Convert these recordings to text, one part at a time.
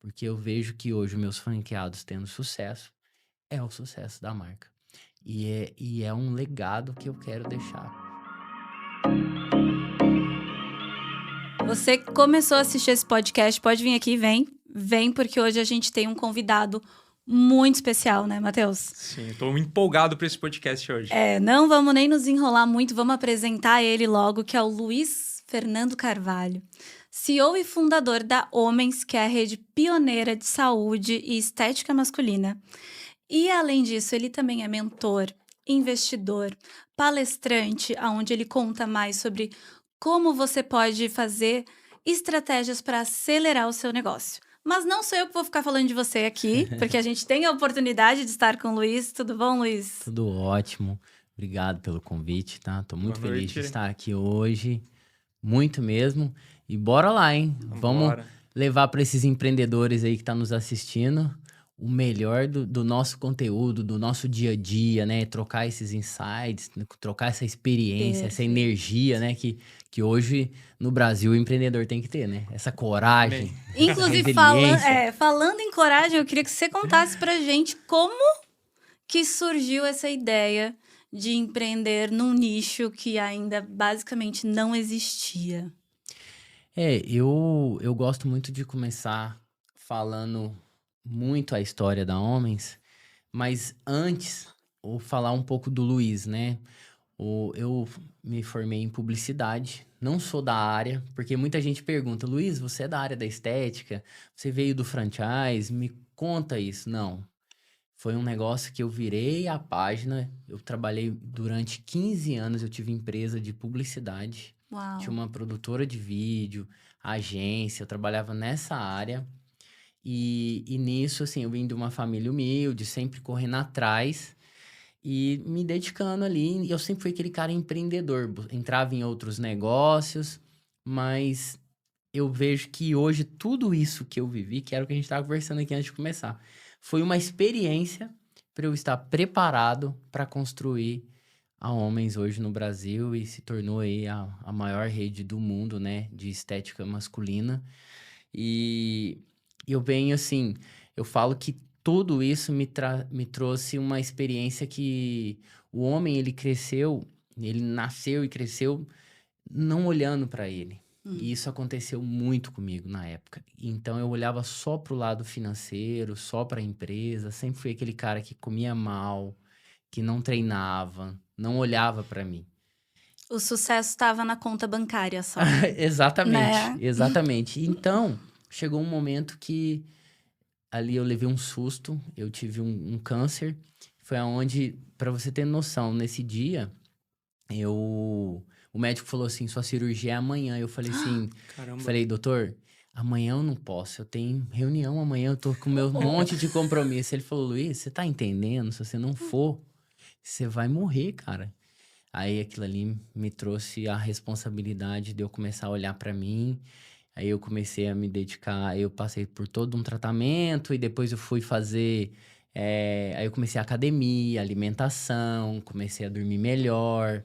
porque eu vejo que hoje meus franqueados tendo sucesso é o sucesso da marca. E é um legado que eu quero deixar. Você começou a assistir esse podcast, pode vir aqui, vem. Vem, porque hoje a gente tem um convidado muito especial, né, Matheus? Sim, eu tô empolgado para esse podcast hoje. Não vamos nem nos enrolar muito, vamos apresentar ele logo, que é o Luiz Fernando Carvalho, CEO e fundador da Homens, que é a rede pioneira de saúde e estética masculina. E, além disso, ele também é mentor, investidor, palestrante, onde ele conta mais sobre como você pode fazer estratégias para acelerar o seu negócio. Mas não sou eu que vou ficar falando de você aqui, porque a gente tem a oportunidade de estar com o Luiz. Tudo bom, Luiz? Tudo ótimo. Obrigado pelo convite, tá? Tô muito Boa feliz de noite. estar aqui hoje. Muito mesmo. E bora lá, hein? Vamos Vambora. levar para esses empreendedores aí que tá nos assistindo o melhor do nosso conteúdo, do nosso dia a dia, né? Trocar esses insights, trocar essa experiência, essa Perfeito. energia, né? Que hoje no Brasil o empreendedor tem que ter, né? Essa coragem, essa Inclusive, resiliência. falando em coragem, eu queria que você contasse pra gente como que surgiu essa ideia de empreender num nicho que ainda basicamente não existia. Eu gosto muito de começar falando muito a história da Homens, mas antes, vou falar um pouco do Luiz, né? Eu me formei em publicidade, não sou da área, porque muita gente pergunta, Luiz, você é da área da estética? Você veio do franchise? Me conta isso. Não, foi um negócio que eu virei a página, eu trabalhei durante 15 anos, eu tive empresa de publicidade, tinha Uau. uma produtora de vídeo, agência, eu trabalhava nessa área. E nisso, assim, eu vim de uma família humilde, sempre correndo atrás e me dedicando ali. E eu sempre fui aquele cara empreendedor, entrava em outros negócios, mas eu vejo que hoje tudo isso que eu vivi, que era o que a gente estava conversando aqui antes de começar, foi uma experiência para eu estar preparado para construir a Homens hoje no Brasil e se tornou aí a maior rede do mundo, né, de estética masculina. E eu venho assim, eu falo que tudo isso me trouxe uma experiência que o homem, ele cresceu, ele nasceu e cresceu não olhando para ele. E isso aconteceu muito comigo na época. Então eu olhava só pro lado financeiro, só para a empresa, sempre fui aquele cara que comia mal, que não treinava, não olhava para mim. O sucesso estava na conta bancária só, Exatamente, né? exatamente. Então, chegou um momento que ali eu levei um susto, eu tive um câncer. Foi aonde, para você ter noção, nesse dia, o médico falou assim, sua cirurgia é amanhã. Eu falei assim, Caramba. falei, doutor, amanhã eu não posso, eu tenho reunião amanhã, eu tô com meu monte de compromisso. Ele falou, Luiz, você tá entendendo? Se você não for, você vai morrer, cara. Aí aquilo ali me trouxe a responsabilidade de eu começar a olhar para mim. Aí eu comecei a me dedicar, eu passei por todo um tratamento e depois eu fui fazer. Aí eu comecei a academia, alimentação, comecei a dormir melhor.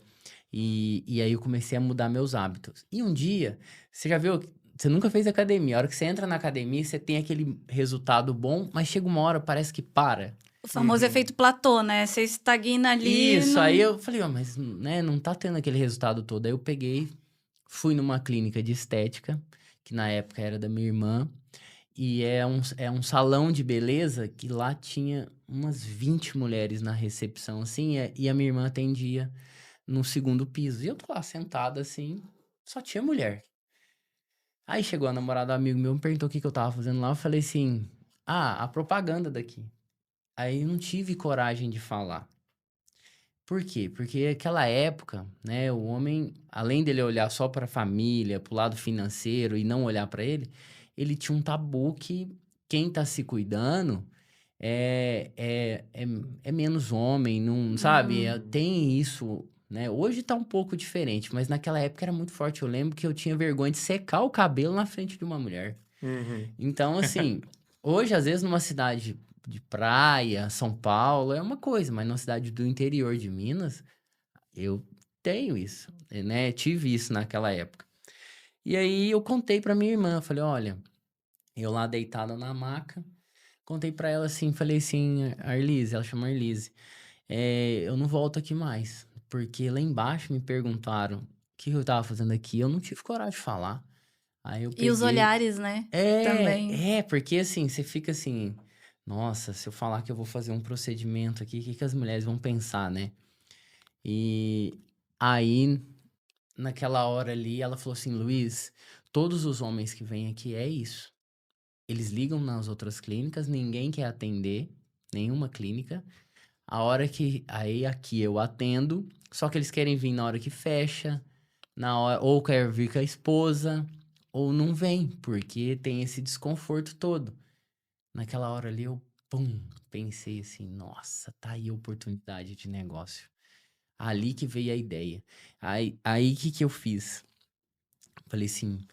E aí eu comecei a mudar meus hábitos. E um dia, você já viu, você nunca fez academia. A hora que você entra na academia, você tem aquele resultado bom, mas chega uma hora, parece que para. O famoso efeito platô, né? Você estagna ali, Isso, aí não... eu falei, ó, mas né, não tá tendo aquele resultado todo. Aí eu peguei, fui numa clínica de estética, que na época era da minha irmã, e é um salão de beleza que lá tinha umas 20 mulheres na recepção, assim, e a minha irmã atendia no segundo piso. E eu tô lá sentada assim, só tinha mulher. Aí chegou a namorada do amigo meu, me perguntou o que que eu tava fazendo lá. Eu falei assim: ah, a propaganda daqui. Aí eu não tive coragem de falar. Por quê? Porque aquela época, né, o homem, além dele olhar só para a família, pro lado financeiro e não olhar para ele, ele tinha um tabu que quem tá se cuidando é menos homem, não, sabe? Tem isso, né? Hoje tá um pouco diferente, mas naquela época era muito forte. Eu lembro que eu tinha vergonha de secar o cabelo na frente de uma mulher. Uhum. Então, assim, hoje, às vezes, numa cidade de praia, São Paulo, é uma coisa, mas numa cidade do interior de Minas, eu tenho isso, né? Tive isso naquela época. E aí eu contei pra minha irmã, falei, olha, Eu lá deitado na maca, contei pra ela assim, falei assim, Arlise, ela chama Arlise, eu não volto aqui mais, porque lá embaixo me perguntaram o que eu tava fazendo aqui, eu não tive coragem de falar. Aí eu E os peguei. olhares, né? Também. Porque assim, você fica assim, nossa, se eu falar que eu vou fazer um procedimento aqui, o que que as mulheres vão pensar, né? E aí, naquela hora ali, ela falou assim, Luiz, todos os homens que vêm aqui é isso. Eles ligam nas outras clínicas, ninguém quer atender, nenhuma clínica. A hora que. Aí aqui eu atendo, só que eles querem vir na hora que fecha, na hora, ou quer vir com a esposa, ou não vem, porque tem esse desconforto todo. Naquela hora ali eu, pum, pensei assim, nossa, tá aí a oportunidade de negócio. Ali que veio a ideia. Aí que eu fiz? Falei assim,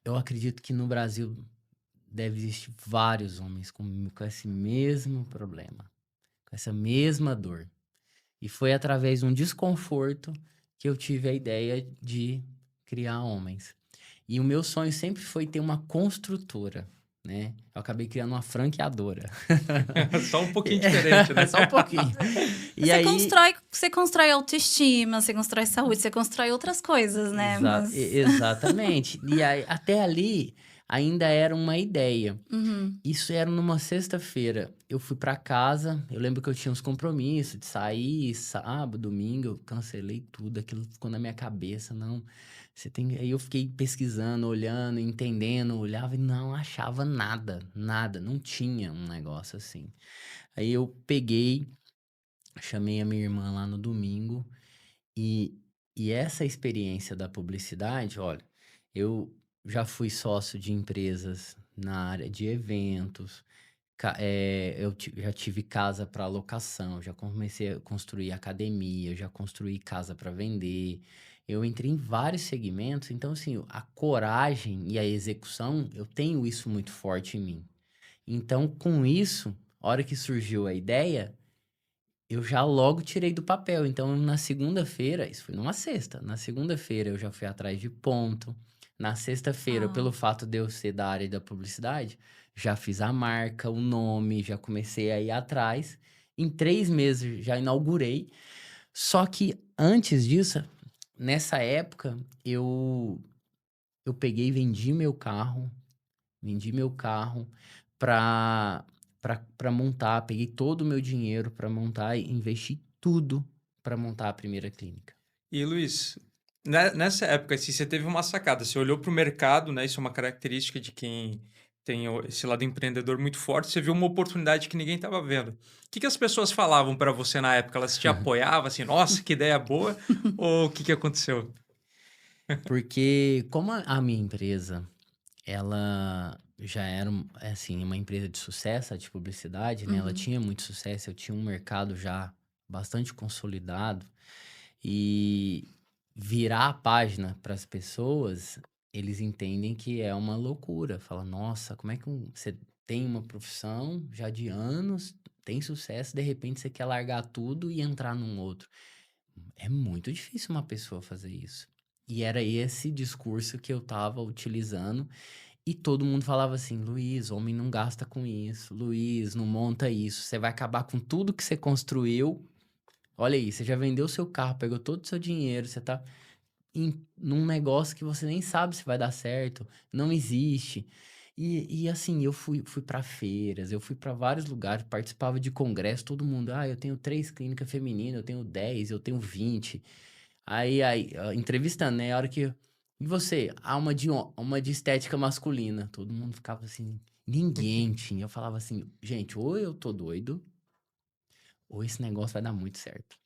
eu acredito que no Brasil deve existir vários homens com esse mesmo problema, com essa mesma dor. E foi através de um desconforto que eu tive a ideia de criar homens. E o meu sonho sempre foi ter uma construtora, né? Eu acabei criando uma franqueadora. Só um pouquinho diferente, né? Só um pouquinho. E Você aí, constrói autoestima, você constrói saúde, você constrói outras coisas, né? Mas. exatamente. E aí, até ali ainda era uma ideia. Uhum. Isso era numa sexta-feira. Eu fui pra casa, eu lembro que eu tinha uns compromissos de sair sábado, domingo, eu cancelei tudo, aquilo ficou na minha cabeça, não. Você tem. Aí eu fiquei pesquisando, olhando, entendendo, olhava e não achava nada, nada, não tinha um negócio assim. Aí eu peguei, chamei a minha irmã lá no domingo e, e essa experiência da publicidade, olha, eu já fui sócio de empresas na área de eventos, já tive casa para locação, já comecei a construir academia, já construí casa para vender. Eu entrei em vários segmentos, então assim, a coragem e a execução, eu tenho isso muito forte em mim. Então, com isso, a hora que surgiu a ideia, eu já logo tirei do papel. Então, na segunda-feira, isso foi numa sexta. Na segunda-feira, eu já fui atrás de ponto. Na sexta-feira, Ah. pelo fato de eu ser da área da publicidade, já fiz a marca, o nome, já comecei a ir atrás. Em 3 meses, já inaugurei. Só que antes disso, nessa época, eu peguei e vendi meu carro para para montar, peguei todo o meu dinheiro para montar e investi tudo para montar a primeira clínica. E Luiz, nessa época, assim, você teve uma sacada, você olhou para o mercado, né? Isso é uma característica de quem tem esse lado empreendedor muito forte. Você viu uma oportunidade que ninguém estava vendo. O que que as pessoas falavam para você na época? Elas te apoiavam, assim, nossa, que ideia boa? Ou o que que aconteceu? Porque como a minha empresa, ela já era, assim, uma empresa de sucesso, a de publicidade, né? Ela Uhum. tinha muito sucesso, eu tinha um mercado já bastante consolidado. E virar a página para as pessoas, eles entendem que é uma loucura. Fala, nossa, como é que você tem uma profissão já de anos, tem sucesso, de repente você quer largar tudo e entrar num outro. É muito difícil uma pessoa fazer isso. E era esse discurso que eu tava utilizando e todo mundo falava assim: Luiz, homem não gasta com isso. Luiz, não monta isso. Você vai acabar com tudo que você construiu. Olha aí, você já vendeu seu carro, pegou todo o seu dinheiro, você tá num negócio que você nem sabe se vai dar certo, não existe. E assim, eu fui para feiras, eu fui para vários lugares, participava de congresso, todo mundo, eu tenho 3 clínicas femininas, eu tenho 10, eu tenho 20. Entrevistando, né? A hora que. E você? Uma de estética masculina. Todo mundo ficava assim, ninguém tinha. Eu falava assim, gente, ou eu tô doido, ou esse negócio vai dar muito certo,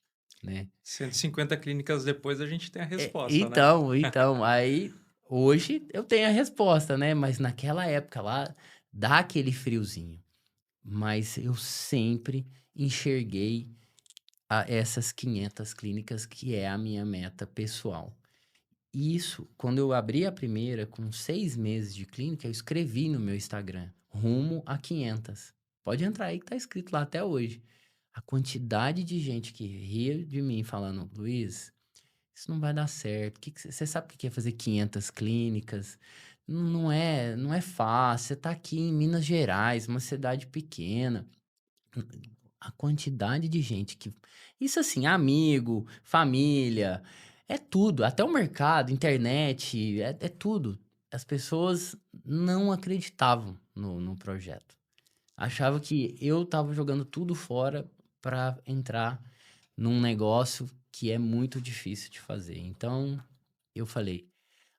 né? 150 clínicas depois a gente tem a É, resposta, né? então, aí hoje eu tenho a resposta, né? Mas naquela época lá, dá aquele friozinho. Mas eu sempre enxerguei essas 500 clínicas que é a minha meta pessoal. Isso, quando eu abri a primeira, com 6 meses de clínica, eu escrevi no meu Instagram, rumo a 500. Pode entrar aí que tá escrito lá até hoje. A quantidade de gente que ria de mim falando, Luiz, isso não vai dar certo. Você sabe o que é fazer 500 clínicas? não é fácil, você tá aqui em Minas Gerais, uma cidade pequena. A quantidade de gente que isso assim, amigo, família, é tudo, até o mercado, internet, é tudo. As pessoas não acreditavam no projeto. Achava que eu estava jogando tudo fora para entrar num negócio que é muito difícil de fazer. Então, eu falei: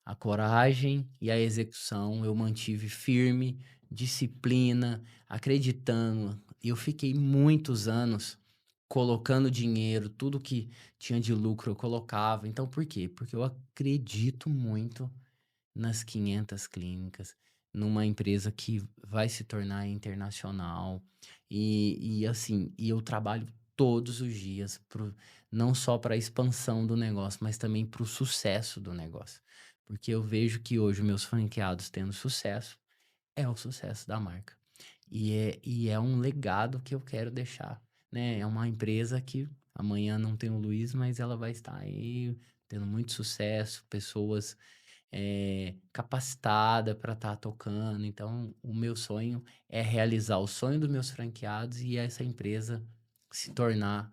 "A coragem e a execução eu mantive firme, disciplina, acreditando". E eu fiquei muitos anos colocando dinheiro, tudo que tinha de lucro eu colocava. Então, por quê? Porque eu acredito muito nas 500 clínicas, numa empresa que vai se tornar internacional. Assim, eu trabalho todos os dias não só para a expansão do negócio, mas também para o sucesso do negócio. Porque eu vejo que hoje meus franqueados tendo sucesso, é o sucesso da marca. E é um legado que eu quero deixar, né? É uma empresa que amanhã não tem o Luiz, mas ela vai estar aí tendo muito sucesso, pessoas capacitada para estar tocando. Então, o meu sonho é realizar o sonho dos meus franqueados e essa empresa se tornar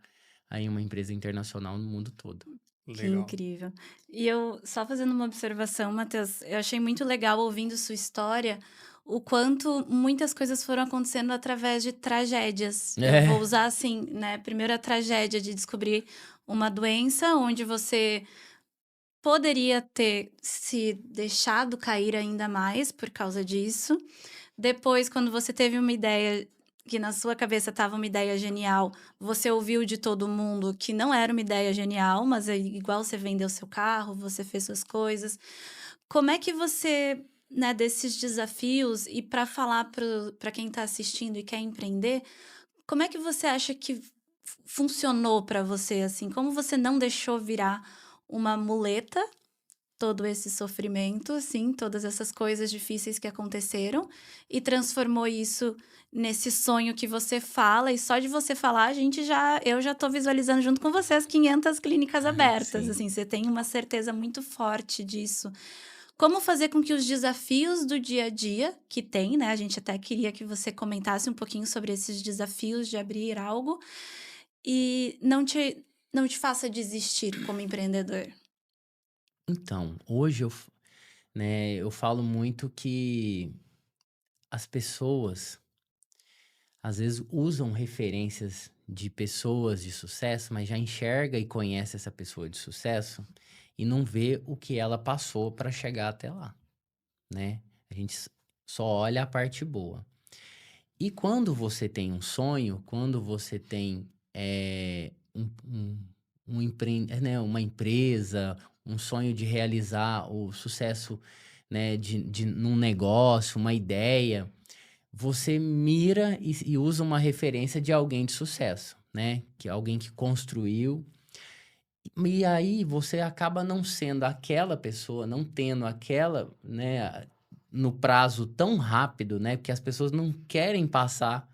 aí uma empresa internacional no mundo todo. Que Legal. incrível. E eu, só fazendo uma observação, Matheus, eu achei muito legal ouvindo sua história, o quanto muitas coisas foram acontecendo através de tragédias. Eu vou É, usar assim, né? Primeiro a tragédia de descobrir uma doença onde você poderia ter se deixado cair ainda mais por causa disso. Depois, quando você teve uma ideia que na sua cabeça estava uma ideia genial, você ouviu de todo mundo que não era uma ideia genial, mas é igual você vendeu seu carro, você fez suas coisas. Como é que você, né, desses desafios e para falar para quem está assistindo e quer empreender, como é que você acha que funcionou para você assim? Como você não deixou virar uma muleta todo esse sofrimento, assim, todas essas coisas difíceis que aconteceram e transformou isso nesse sonho que você fala, e só de você falar, eu já tô visualizando junto com você as 500 clínicas abertas, sim. assim, você tem uma certeza muito forte disso. Como fazer com que os desafios do dia a dia, que tem, né, a gente até queria que você comentasse um pouquinho sobre esses desafios de abrir algo, e não te faça desistir como empreendedor? Então, hoje né, eu falo muito que as pessoas às vezes usam referências de pessoas de sucesso, mas já enxerga e conhece essa pessoa de sucesso e não vê o que ela passou para chegar até lá, né? A gente só olha a parte boa. E quando você tem um sonho, quando você tem né, uma empresa, um sonho de realizar o sucesso, né, num negócio, uma ideia, você mira e usa uma referência de alguém de sucesso, né? Que é alguém que construiu. E aí você acaba não sendo aquela pessoa, não tendo aquela, né, no prazo tão rápido, né? Porque as pessoas não querem passar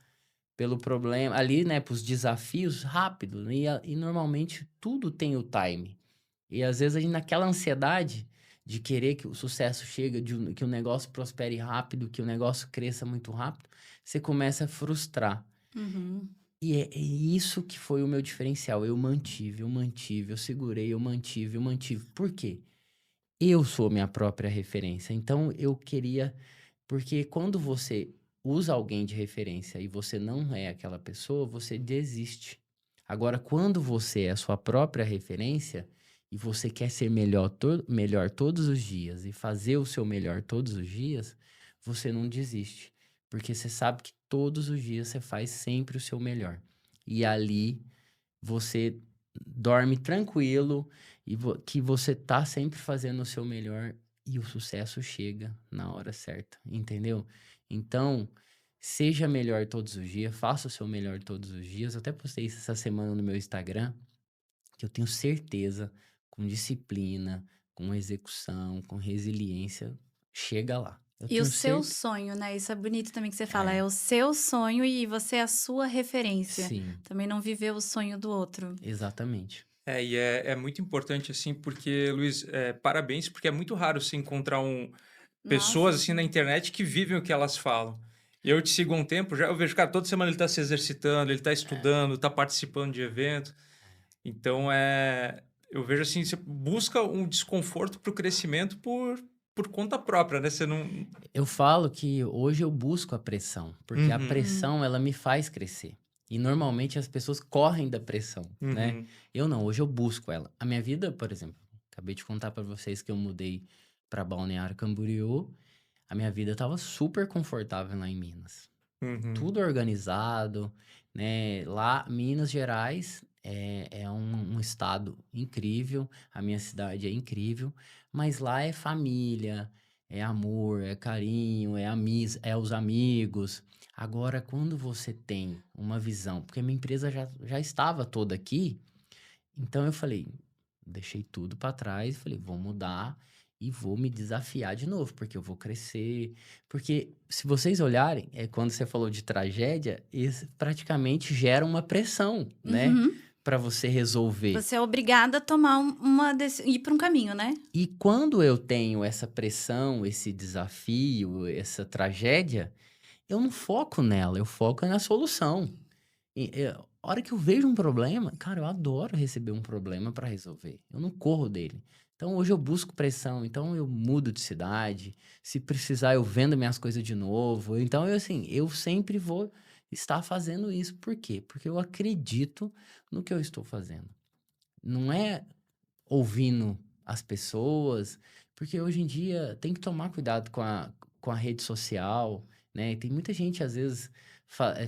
pelo problema ali, né, para os desafios rápido, né? E normalmente tudo tem o time. E às vezes a gente naquela ansiedade de querer que o sucesso chegue, que o negócio prospere rápido, que o negócio cresça muito rápido, você começa a frustrar. Uhum. E é isso que foi o meu diferencial. Eu segurei, eu mantive. Por quê? Eu sou minha própria referência. Então eu queria. Porque quando você usa alguém de referência e você não é aquela pessoa, você desiste. Agora, quando você é a sua própria referência e você quer ser melhor todos os dias e fazer o seu melhor todos os dias, você não desiste. Porque você sabe que todos os dias você faz sempre o seu melhor. E ali você dorme tranquilo e que você tá sempre fazendo o seu melhor e o sucesso chega na hora certa, entendeu? Então, seja melhor todos os dias, faça o seu melhor todos os dias. Eu até postei isso essa semana no meu Instagram, que eu tenho certeza, com disciplina, com execução, com resiliência, chega lá. Eu E o tenho seu certeza. sonho, né, isso é bonito também que você fala, é É, o seu sonho e você é a sua referência. sim, Também não viver o sonho do outro. exatamente. É muito importante, assim, porque, Luiz, parabéns, porque é muito raro se encontrar pessoas, Nossa, assim, na sim. internet que vivem o que elas falam. E eu te sigo há um tempo, já eu vejo, cara, toda semana ele tá se exercitando, ele tá estudando, tá participando de evento. Então, eu vejo assim, você busca um desconforto para o crescimento por conta própria, né? Você não. Eu falo que hoje eu busco a pressão, porque a Uhum, Hum, pressão ela me faz crescer. E normalmente as pessoas correm da pressão, né? uhum, Eu não, hoje eu busco ela. A minha vida, por exemplo, acabei de contar para vocês que eu mudei para Balneário Camboriú, a minha vida estava super confortável lá em Minas. uhum, Tudo organizado, né? Lá, Minas Gerais é um estado incrível, a minha cidade é incrível, mas lá é família, é amor, é carinho, é os amigos. Agora, quando você tem uma visão, porque a minha empresa já estava toda aqui, então eu falei, deixei tudo para trás, falei, vou mudar e vou me desafiar de novo, porque eu vou crescer. Porque se vocês olharem, quando você falou de tragédia, isso praticamente gera uma pressão, né, uhum. para você resolver. Você é obrigada a tomar ir para um caminho, né? E quando eu tenho essa pressão, esse desafio, essa tragédia, eu não foco nela, eu foco na solução. A hora que eu vejo um problema, cara, eu adoro receber um problema para resolver. Eu não corro dele. Então hoje eu busco pressão, então eu mudo de cidade. Se precisar, eu vendo minhas coisas de novo. Então eu assim, eu sempre vou estar fazendo isso. Por quê? Porque eu acredito no que eu estou fazendo. Não é ouvindo as pessoas, porque hoje em dia tem que tomar cuidado com a rede social, né? Tem muita gente, às vezes,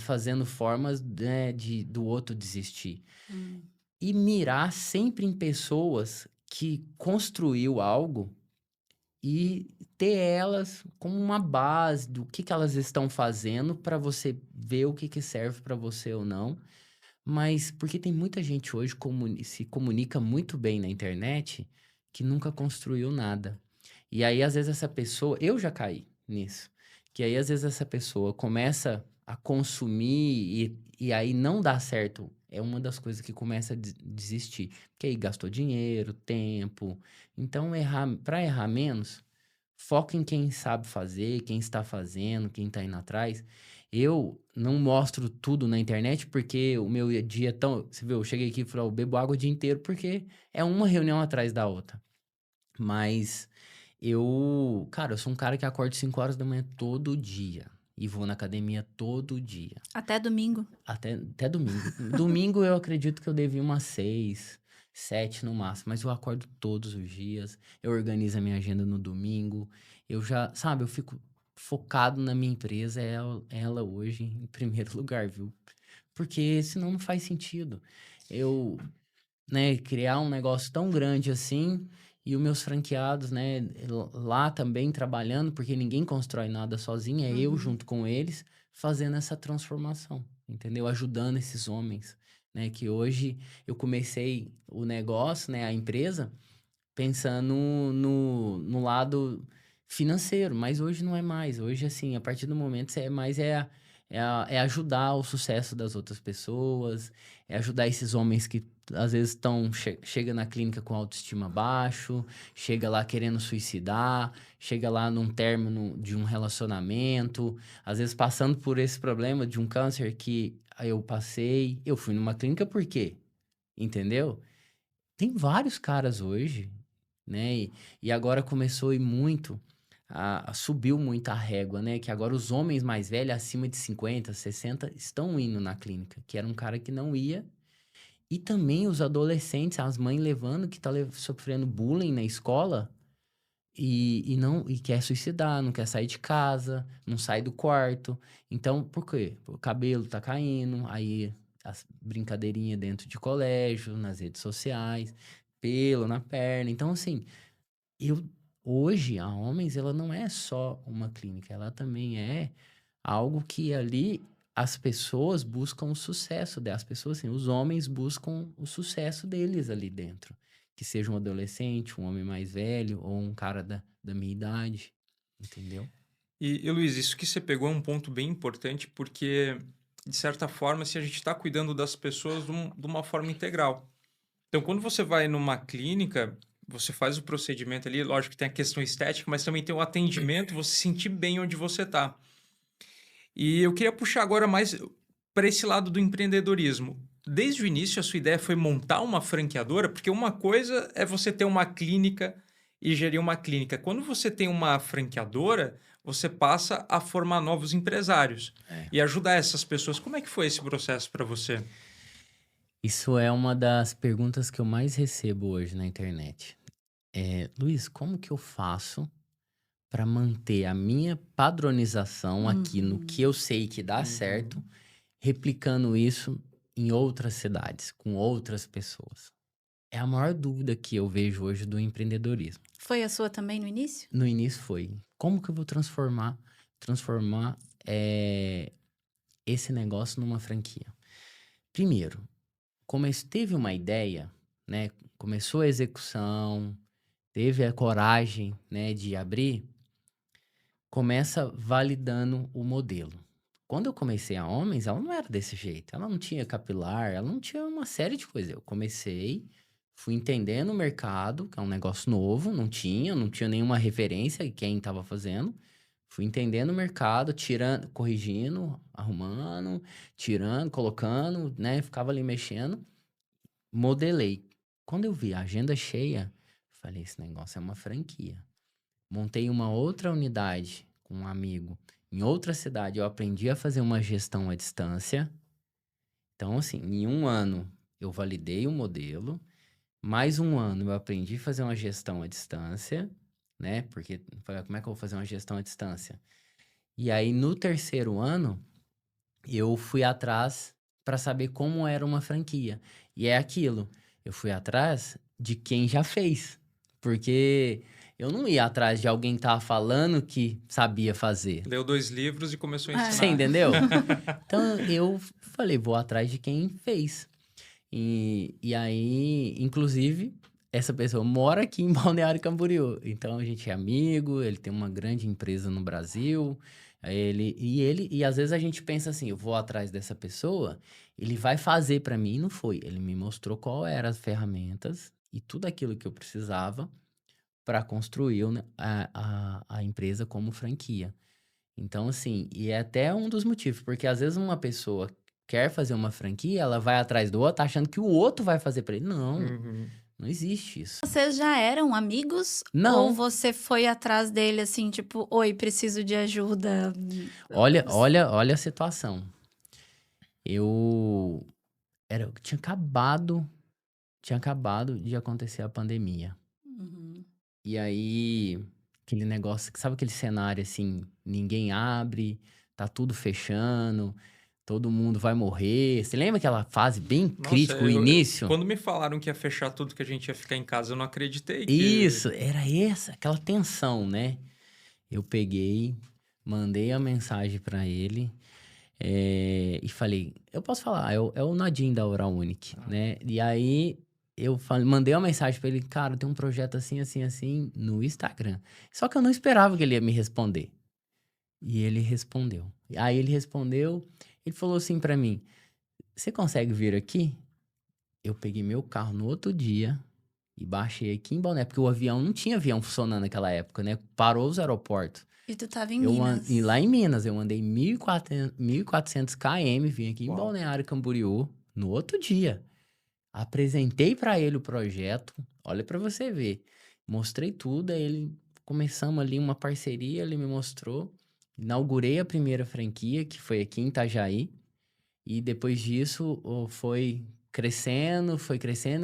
fazendo formas, né, do outro desistir. Hum. E mirar sempre em pessoas que construiu algo e ter elas como uma base do que elas estão fazendo para você ver o que serve para você ou não. Mas porque tem muita gente hoje se comunica muito bem na internet que nunca construiu nada. E aí, às vezes, essa pessoa, eu já caí nisso, que aí, às vezes, essa pessoa começa a consumir e aí não dá certo. É uma das coisas que começa a desistir. Porque aí gastou dinheiro, tempo. Então, para errar menos, foca em quem sabe fazer, quem está fazendo, quem está indo atrás. Eu não mostro tudo na internet porque o meu dia é tão. Você viu, eu cheguei aqui e falei, "Ó, eu bebo água o dia inteiro porque é uma reunião atrás da outra. Mas cara, eu sou um cara que acordo 5 horas da manhã todo dia. E vou na academia todo dia. Até domingo. Até domingo. Domingo eu acredito que eu devi umas 6, 7 no máximo, mas eu acordo todos os dias, eu organizo a minha agenda no domingo, sabe, eu fico focado na minha empresa, ela hoje em primeiro lugar, viu? Porque senão não faz sentido. Eu, né, criar um negócio tão grande assim e os meus franqueados, né, lá também trabalhando, porque ninguém constrói nada sozinho, é eu Uhum. junto com eles fazendo essa transformação, entendeu? Ajudando esses homens, né, que hoje eu comecei o negócio, né, a empresa, pensando no lado financeiro, mas hoje não é mais. Hoje, assim, a partir do momento, é ajudar o sucesso das outras pessoas, é ajudar esses homens que às vezes chega na clínica com autoestima baixo, chega lá querendo suicidar, chega lá num término de um relacionamento, às vezes passando por esse problema de um câncer que eu passei. Eu fui numa clínica por quê? Entendeu? Tem vários caras hoje, né? E agora começou a ir muito, subiu muito a régua, né? Que agora os homens mais velhos, acima de 50, 60, estão indo na clínica, que era um cara que não ia. E também os adolescentes, as mães levando, que tá sofrendo bullying na escola e quer suicidar, não quer sair de casa, não sai do quarto. Então, por quê? O cabelo tá caindo, aí as brincadeirinhas dentro de colégio, nas redes sociais, pelo na perna. Então, assim, eu hoje a Homens, ela não é só uma clínica, ela também é algo que ali as pessoas buscam o sucesso delas. As pessoas, assim, os homens buscam o sucesso deles ali dentro. Que seja um adolescente, um homem mais velho ou um cara da minha idade, entendeu? E Luiz, isso que você pegou é um ponto bem importante, porque, de certa forma, se a gente está cuidando das pessoas de uma forma integral. Então, quando você vai numa clínica, você faz o procedimento ali, lógico que tem a questão estética, mas também tem o atendimento, você sentir bem onde você tá. E eu queria puxar agora mais para esse lado do empreendedorismo. Desde o início, a sua ideia foi montar uma franqueadora, porque uma coisa é você ter uma clínica e gerir uma clínica. Quando você tem uma franqueadora, você passa a formar novos empresários É. e ajudar essas pessoas. Como é que foi esse processo para você? Isso é uma das perguntas que eu mais recebo hoje na internet. Luiz, como que eu faço para manter a minha padronização aqui no que eu sei que dá certo, Uhum. replicando isso em outras cidades, com outras pessoas? É a maior dúvida que eu vejo hoje do empreendedorismo. Foi a sua também no início? No início foi, como que eu vou transformar esse negócio numa franquia? Primeiro, teve uma ideia, né? Começou a execução, teve a coragem, né, de abrir, começa validando o modelo. Quando eu comecei a Homens, ela não era desse jeito. Ela não tinha capilar, ela não tinha uma série de coisas. Eu comecei, fui entendendo o mercado, que é um negócio novo, não tinha nenhuma referência de quem estava fazendo. Fui entendendo o mercado, tirando, corrigindo, arrumando, tirando, colocando, né? Ficava ali mexendo, modelei. Quando eu vi a agenda cheia, falei, esse negócio é uma franquia. Montei uma outra unidade com um amigo em outra cidade. Eu aprendi a fazer uma gestão à distância. Então, assim, em um ano eu validei o modelo. Mais um ano eu aprendi a fazer uma gestão à distância, né? Porque eu falei, como é que eu vou fazer uma gestão à distância? E aí, no terceiro ano, eu fui atrás para saber como era uma franquia. E é aquilo, eu fui atrás de quem já fez. Porque eu não ia atrás de alguém que tava falando que sabia fazer. Leu 2 livros e começou a É. Você ensinar. entendeu? Então, eu falei, vou atrás de quem fez. E aí, inclusive, essa pessoa mora aqui em Balneário Camboriú. Então, a gente é amigo, ele tem uma grande empresa no Brasil. E às vezes a gente pensa assim, eu vou atrás dessa pessoa, ele vai fazer para mim, e não foi. Ele me mostrou qual eram as ferramentas e tudo aquilo que eu precisava para construir a empresa como franquia. Então, assim, e é até um dos motivos, porque às vezes uma pessoa quer fazer uma franquia, ela vai atrás do outro achando que o outro vai fazer para ele. Não, Uhum. não existe isso. Vocês já eram amigos? Não. Ou você foi atrás dele assim, tipo, oi, preciso de ajuda? Olha a situação. Tinha acabado de acontecer a pandemia. Uhum. E aí, aquele negócio, sabe aquele cenário assim, ninguém abre, tá tudo fechando, todo mundo vai morrer. Você lembra aquela fase bem crítica, o início? Quando me falaram que ia fechar tudo, que a gente ia ficar em casa, eu não acreditei que... Isso, era aquela tensão, né? Eu peguei, mandei a mensagem pra ele e falei, eu posso falar, é o Nadim da Oral Unique, né? E aí mandei uma mensagem pra ele, cara, tem um projeto assim, assim, assim no Instagram. Só que eu não esperava que ele ia me responder. E ele respondeu. Aí ele respondeu, ele falou assim pra mim, você consegue vir aqui? Eu peguei meu carro no outro dia e baixei aqui em Balneário, porque o avião não tinha avião funcionando naquela época, né? Parou os aeroportos. E tu tava em Minas. E lá em Minas, eu andei 1.400 km, vim aqui em Uau. Balneário Camboriú no outro dia. Apresentei pra ele o projeto, olha pra você ver. Mostrei tudo, aí começamos ali uma parceria, ele me mostrou. Inaugurei a primeira franquia, que foi aqui em Itajaí. E depois disso, foi crescendo.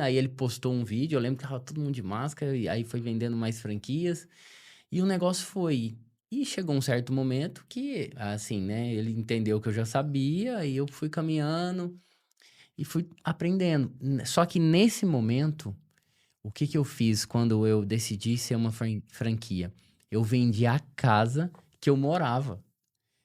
Aí ele postou um vídeo, eu lembro que tava todo mundo de máscara, e aí foi vendendo mais franquias. E o negócio foi. E chegou um certo momento que, assim, né, ele entendeu que eu já sabia, e eu fui caminhando e fui aprendendo. Só que nesse momento, o que eu fiz quando eu decidi ser uma franquia? Eu vendi a casa que eu morava.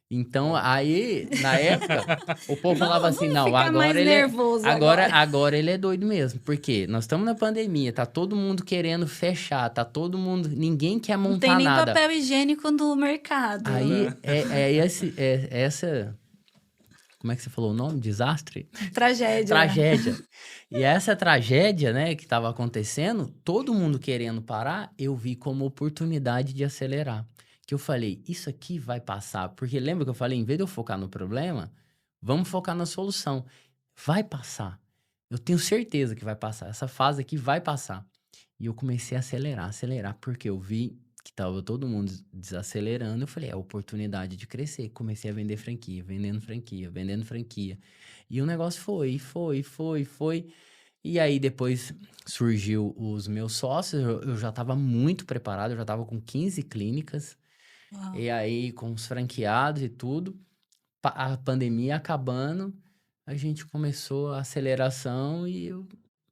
Então, aí, na época, o povo falava assim, não, Fica mais agora ele nervoso agora ele é doido mesmo. Por quê? Nós estamos na pandemia, tá todo mundo querendo fechar, tá todo mundo, ninguém quer Não montar tem nem nada. papel higiênico no mercado. Aí, essa como é que você falou o nome? Desastre? Tragédia. Tragédia. E essa tragédia, né, que estava acontecendo, todo mundo querendo parar, eu vi como oportunidade de acelerar. Que eu falei, isso aqui vai passar. Porque lembra que eu falei, em vez de eu focar no problema, vamos focar na solução. Vai passar. Eu tenho certeza que vai passar. Essa fase aqui vai passar. E eu comecei a acelerar, porque eu vi que estava todo mundo desacelerando. Eu falei, é a oportunidade de crescer. Comecei a vender franquia, vendendo franquia, vendendo franquia. E o negócio foi. E aí depois surgiu os meus sócios, eu já estava muito preparado, eu já estava com 15 clínicas. Uau. E aí com os franqueados e tudo, a pandemia acabando, a gente começou a aceleração e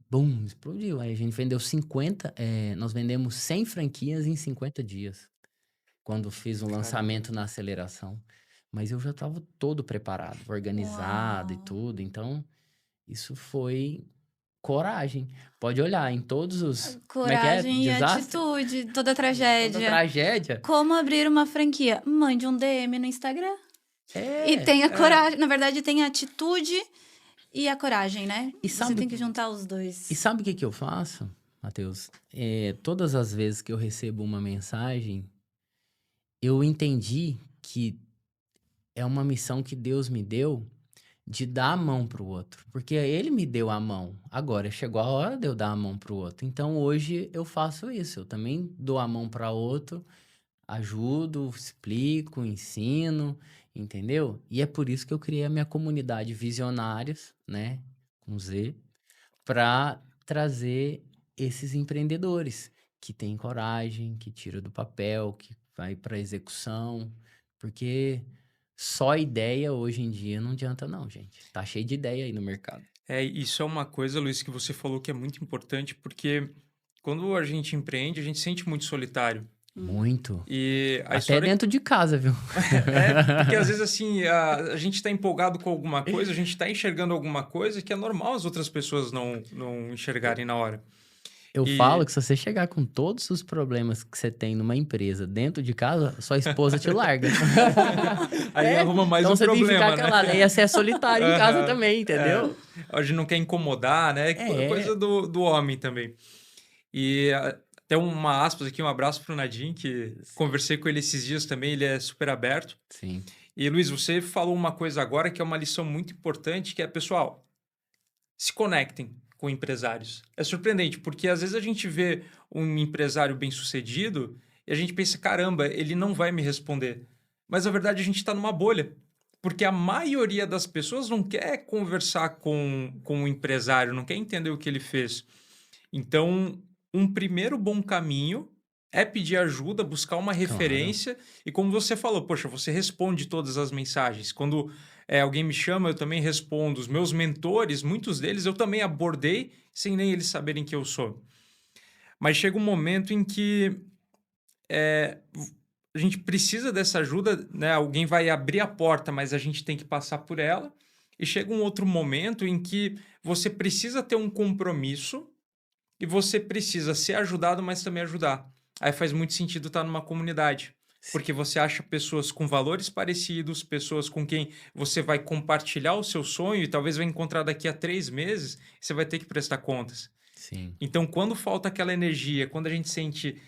bum, explodiu. Aí a gente vendeu 50, nós vendemos 100 franquias em 50 dias, quando fiz um Caramba. lançamento na aceleração. Mas eu já estava todo preparado, organizado e Uau. tudo. Então, isso foi coragem. Pode olhar em todos os... Como é que é? Coragem e Desastre? atitude, toda Toda tragédia. tragédia. Como abrir uma franquia? Mande um DM no Instagram. E tenha coragem. Na verdade, tem a atitude e a coragem, né? E Você sabe- tem que juntar os dois. E sabe o que eu faço, Matheus? Todas as vezes que eu recebo uma mensagem, eu entendi que é uma missão que Deus me deu de dar a mão pro outro. Porque ele me deu a mão. Agora chegou a hora de eu dar a mão pro outro. Então hoje eu faço isso. Eu também dou a mão para outro, ajudo, explico, ensino, entendeu? E é por isso que eu criei a minha comunidade Visionários, né? Com Z, para trazer esses empreendedores que têm coragem, que tira do papel, que vai para execução, porque só ideia hoje em dia não adianta não, gente. Tá cheio de ideia aí no mercado. Isso é uma coisa, Luiz, que você falou que é muito importante, porque quando a gente empreende, a gente se sente muito solitário. Muito. E a Até história dentro de casa, viu? porque às vezes assim, a gente está empolgado com alguma coisa, a gente está enxergando alguma coisa que é normal as outras pessoas não enxergarem na hora. Eu E- falo que se você chegar com todos os problemas que você tem numa empresa dentro de casa, sua esposa te larga. Aí arruma mais Então um você tem que problema, ficar né? calado. Aí você é solitário em casa Aham. também, entendeu? A gente não quer incomodar, né? É. Coisa do homem também. E até uma aspas aqui, um abraço pro Nadim, que conversei com ele esses dias também, ele é super aberto. Sim. E Luiz, você falou uma coisa agora que é uma lição muito importante, que é, pessoal, se conectem com empresários. É surpreendente, porque às vezes a gente vê um empresário bem-sucedido e a gente pensa, caramba, ele não vai me responder. Mas na verdade a gente está numa bolha, porque a maioria das pessoas não quer conversar com o empresário, não quer entender o que ele fez. Então, um primeiro bom caminho é pedir ajuda, buscar uma referência. E como você falou, poxa, você responde todas as mensagens. Quando alguém me chama, eu também respondo. Os meus mentores, muitos deles, eu também abordei sem nem eles saberem que eu sou. Mas chega um momento em que a gente precisa dessa ajuda, né? Alguém vai abrir a porta, mas a gente tem que passar por ela. E chega um outro momento em que você precisa ter um compromisso e você precisa ser ajudado, mas também ajudar. Aí faz muito sentido estar numa comunidade, porque você acha pessoas com valores parecidos, pessoas com quem você vai compartilhar o seu sonho e talvez vai encontrar daqui a 3 meses, você vai ter que prestar contas. Sim. Então, quando falta aquela energia, quando a gente sente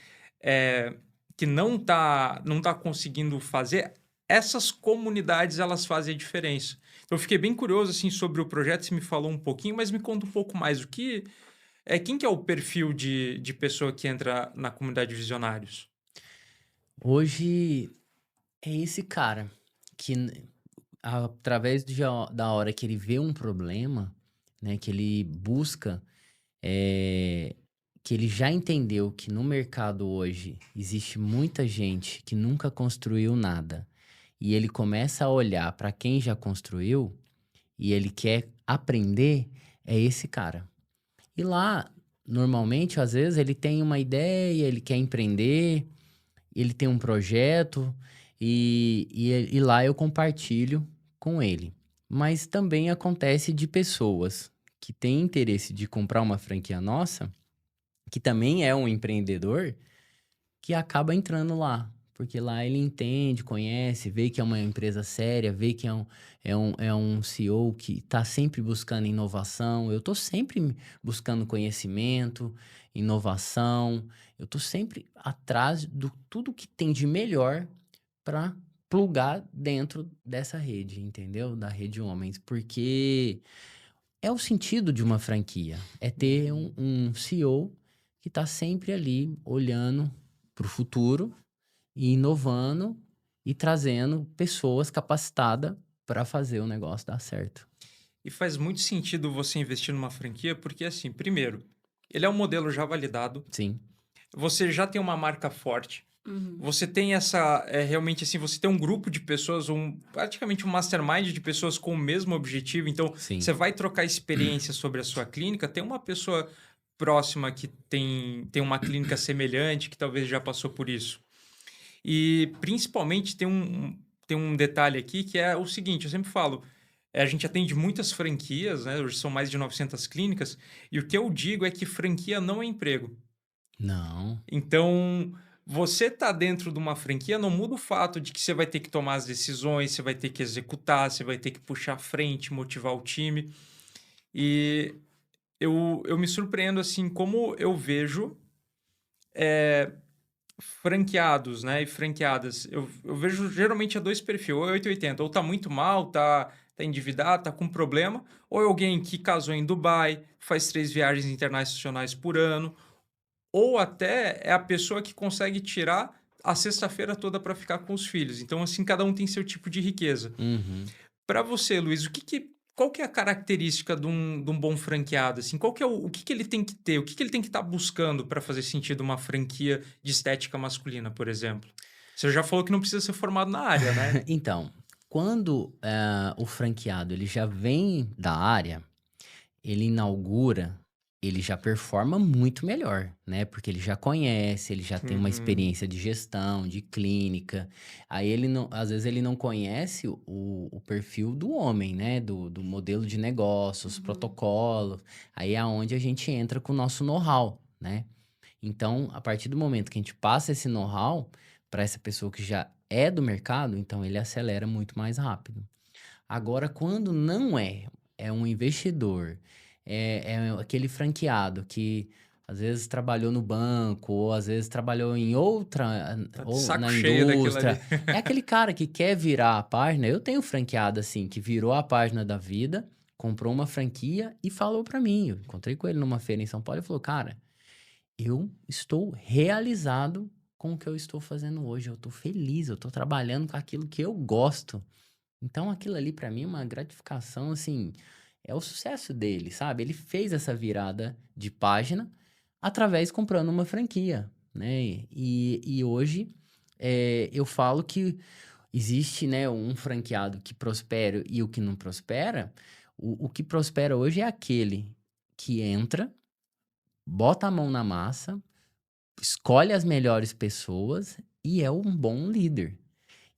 que não tá conseguindo fazer, essas comunidades, elas fazem a diferença. Então, eu fiquei bem curioso assim, sobre o projeto, você me falou um pouquinho, mas me conta um pouco mais. Quem que é o perfil de pessoa que entra na comunidade Visionários? Hoje é esse cara que, através da hora que ele vê um problema, né, que ele busca, que ele já entendeu que no mercado hoje existe muita gente que nunca construiu nada, e ele começa a olhar para quem já construiu e ele quer aprender, é esse cara. E lá, normalmente, às vezes, ele tem uma ideia, ele quer empreender, ele tem um projeto, e lá eu compartilho com ele. Mas também acontece de pessoas que têm interesse de comprar uma franquia nossa, que também é um empreendedor, que acaba entrando lá Porque lá ele entende, conhece, vê que é uma empresa séria, vê que é um CEO que está sempre buscando inovação. Eu estou sempre buscando conhecimento, inovação. Eu estou sempre atrás do tudo que tem de melhor para plugar dentro dessa rede, entendeu? Da rede Homens. Porque é o sentido de uma franquia. É ter um CEO que está sempre ali olhando para o futuro e inovando e trazendo pessoas capacitadas para fazer o negócio dar certo. E faz muito sentido você investir numa franquia, porque assim, primeiro, ele é um modelo já validado, Sim, você já tem uma marca forte, Uhum. você tem essa, realmente assim, você tem um grupo de pessoas, praticamente um mastermind de pessoas com o mesmo objetivo, então sim. você vai trocar experiência sobre a sua clínica, tem uma pessoa próxima que tem uma clínica semelhante, que talvez já passou por isso. E principalmente tem um detalhe aqui que é o seguinte, eu sempre falo, a gente atende muitas franquias, né? Hoje são mais de 900 clínicas, e o que eu digo é que franquia não é emprego. Não. Então, você tá dentro de uma franquia não muda o fato de que você vai ter que tomar as decisões, você vai ter que executar, você vai ter que puxar a frente, motivar o time. E eu me surpreendo assim como eu vejo franqueados, né, e franqueadas, eu vejo geralmente a 2 perfil, ou é 880, ou tá muito mal, tá endividado, tá com problema, ou é alguém que casou em Dubai, faz 3 viagens internacionais por ano, ou até é a pessoa que consegue tirar a sexta-feira toda para ficar com os filhos. Então, assim, cada um tem seu tipo de riqueza. Uhum. Para você, Luiz, qual que é a característica de um bom franqueado? Assim, qual que é o que ele tem que ter? O que ele tem que estar buscando para fazer sentido uma franquia de estética masculina, por exemplo? Você já falou que não precisa ser formado na área, né? Então, quando o franqueado ele já vem da área, ele inaugura, ele já performa muito melhor, né? Porque ele já conhece, ele já tem uma Uhum, experiência de gestão, de clínica. Aí ele não, às vezes ele não conhece o perfil do homem, né? Do modelo de negócios, Uhum. protocolos. Aí é onde a gente entra com o nosso know-how, né? Então, a partir do momento que a gente passa esse know-how para essa pessoa que já é do mercado, então ele acelera muito mais rápido. Agora, quando não é um investidor, é aquele franqueado que às vezes trabalhou no banco, ou às vezes trabalhou em outra, tá de ou saco na cheio daquilo ali. indústria. É aquele cara que quer virar a página. Eu tenho franqueado assim, que virou a página da vida, comprou uma franquia e falou para mim. Eu encontrei com ele numa feira em São Paulo e falou: Cara, eu estou realizado com o que eu estou fazendo hoje. Eu estou feliz, eu estou trabalhando com aquilo que eu gosto. Então aquilo ali pra mim é uma gratificação, assim, é o sucesso dele, sabe? Ele fez essa virada de página através comprando uma franquia, né? E hoje eu falo que existe, né, um franqueado que prospera e o que não prospera. O que prospera hoje é aquele que entra, bota a mão na massa, escolhe as melhores pessoas e é um bom líder.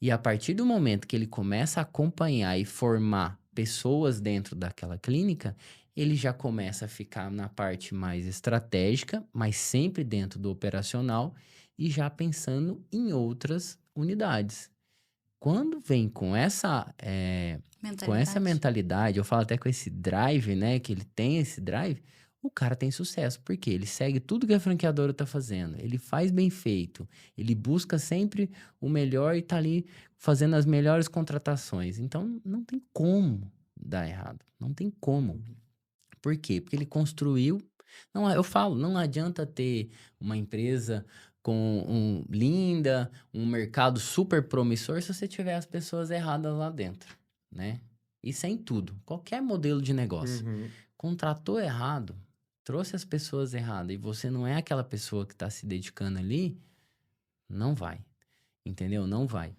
E a partir do momento que ele começa a acompanhar e formar pessoas dentro daquela clínica, ele já começa a ficar na parte mais estratégica, mas sempre dentro do operacional e já pensando em outras unidades. Quando vem com essa Mentalidade. mentalidade, eu falo até com esse drive, né, que ele tem esse drive, o cara tem sucesso, porque ele segue tudo que a franqueadora tá fazendo, ele faz bem feito, ele busca sempre o melhor e tá ali fazendo as melhores contratações. Então, não tem como dar errado, não tem como. Por quê? Porque ele construiu. Não, eu falo, não adianta ter uma empresa linda, um mercado super promissor se você tiver as pessoas erradas lá dentro, né? Isso é em tudo, qualquer modelo de negócio. Uhum. Contratou errado, trouxe as pessoas erradas e você não é aquela pessoa que está se dedicando ali, não vai, entendeu? Não vai.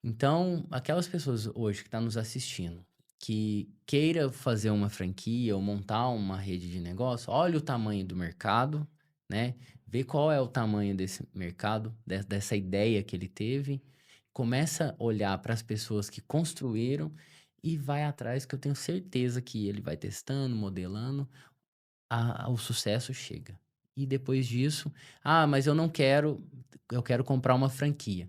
Então, aquelas pessoas hoje que estão nos assistindo, que queira fazer uma franquia ou montar uma rede de negócio, olha o tamanho do mercado, né? Vê qual é o tamanho desse mercado, dessa ideia que ele teve, começa a olhar para as pessoas que construíram e vai atrás, que eu tenho certeza que ele vai testando, modelando, o sucesso chega. E depois disso, mas eu não quero, eu quero comprar uma franquia.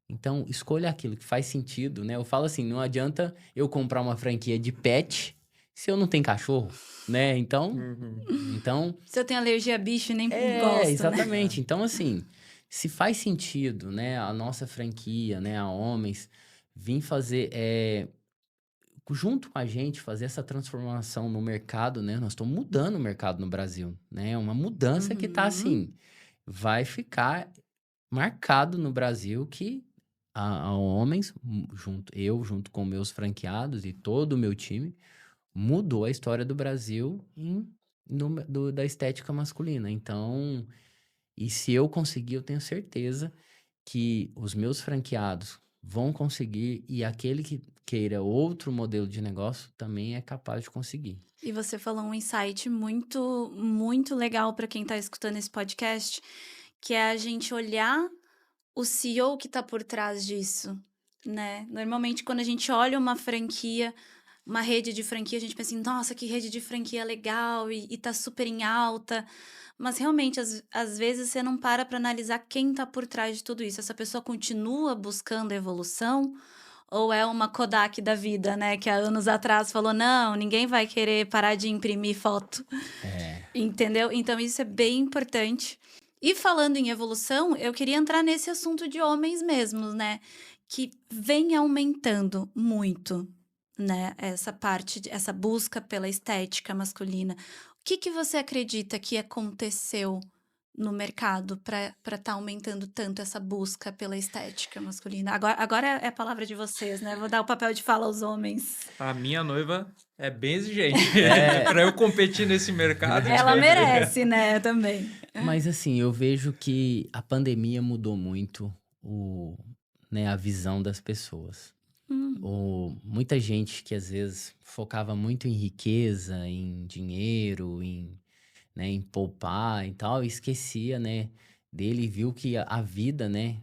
Então, escolha aquilo que faz sentido, né? Eu falo assim, não adianta eu comprar uma franquia de pet se eu não tenho cachorro, né? Uhum. Então, Se eu tenho alergia a bicho, nem gosto, né? exatamente. Então, assim, se faz sentido, né, a nossa franquia, né, a Homens, vir fazer, junto com a gente, fazer essa transformação no mercado, né? Nós estamos mudando o mercado no Brasil, né? É uma mudança que tá, Uhum. assim, vai ficar marcado no Brasil que a Homens, junto com meus franqueados e todo o meu time, mudou a história do Brasil da estética masculina. Então, e se eu conseguir, eu tenho certeza que os meus franqueados vão conseguir e aquele que queira outro modelo de negócio também é capaz de conseguir. E você falou um insight muito, muito legal para quem está escutando esse podcast, que é a gente olhar o CEO que está por trás disso, né? Normalmente, quando a gente olha uma franquia, uma rede de franquia, a gente pensa assim, nossa, que rede de franquia legal e tá super em alta. Mas realmente, às vezes, você não para analisar quem tá por trás de tudo isso. Essa pessoa continua buscando evolução ou é uma Kodak da vida, né? Que há anos atrás falou, não, ninguém vai querer parar de imprimir foto. É. Entendeu? Então, isso é bem importante. E falando em evolução, eu queria entrar nesse assunto de homens mesmos, né? Que vem aumentando muito, né? Essa parte, essa busca pela estética masculina. O que você acredita que aconteceu no mercado para estar aumentando tanto essa busca pela estética masculina? Agora é a palavra de vocês, né? Vou dar o papel de fala aos homens. A minha noiva é bem exigente. É. Para eu competir nesse mercado. Ela merece, né? Também. Mas assim, eu vejo que a pandemia mudou muito né, a visão das pessoas. Muita gente que às vezes focava muito em riqueza, em dinheiro, né, em poupar e tal, e esquecia, né, dele e viu que a vida, né,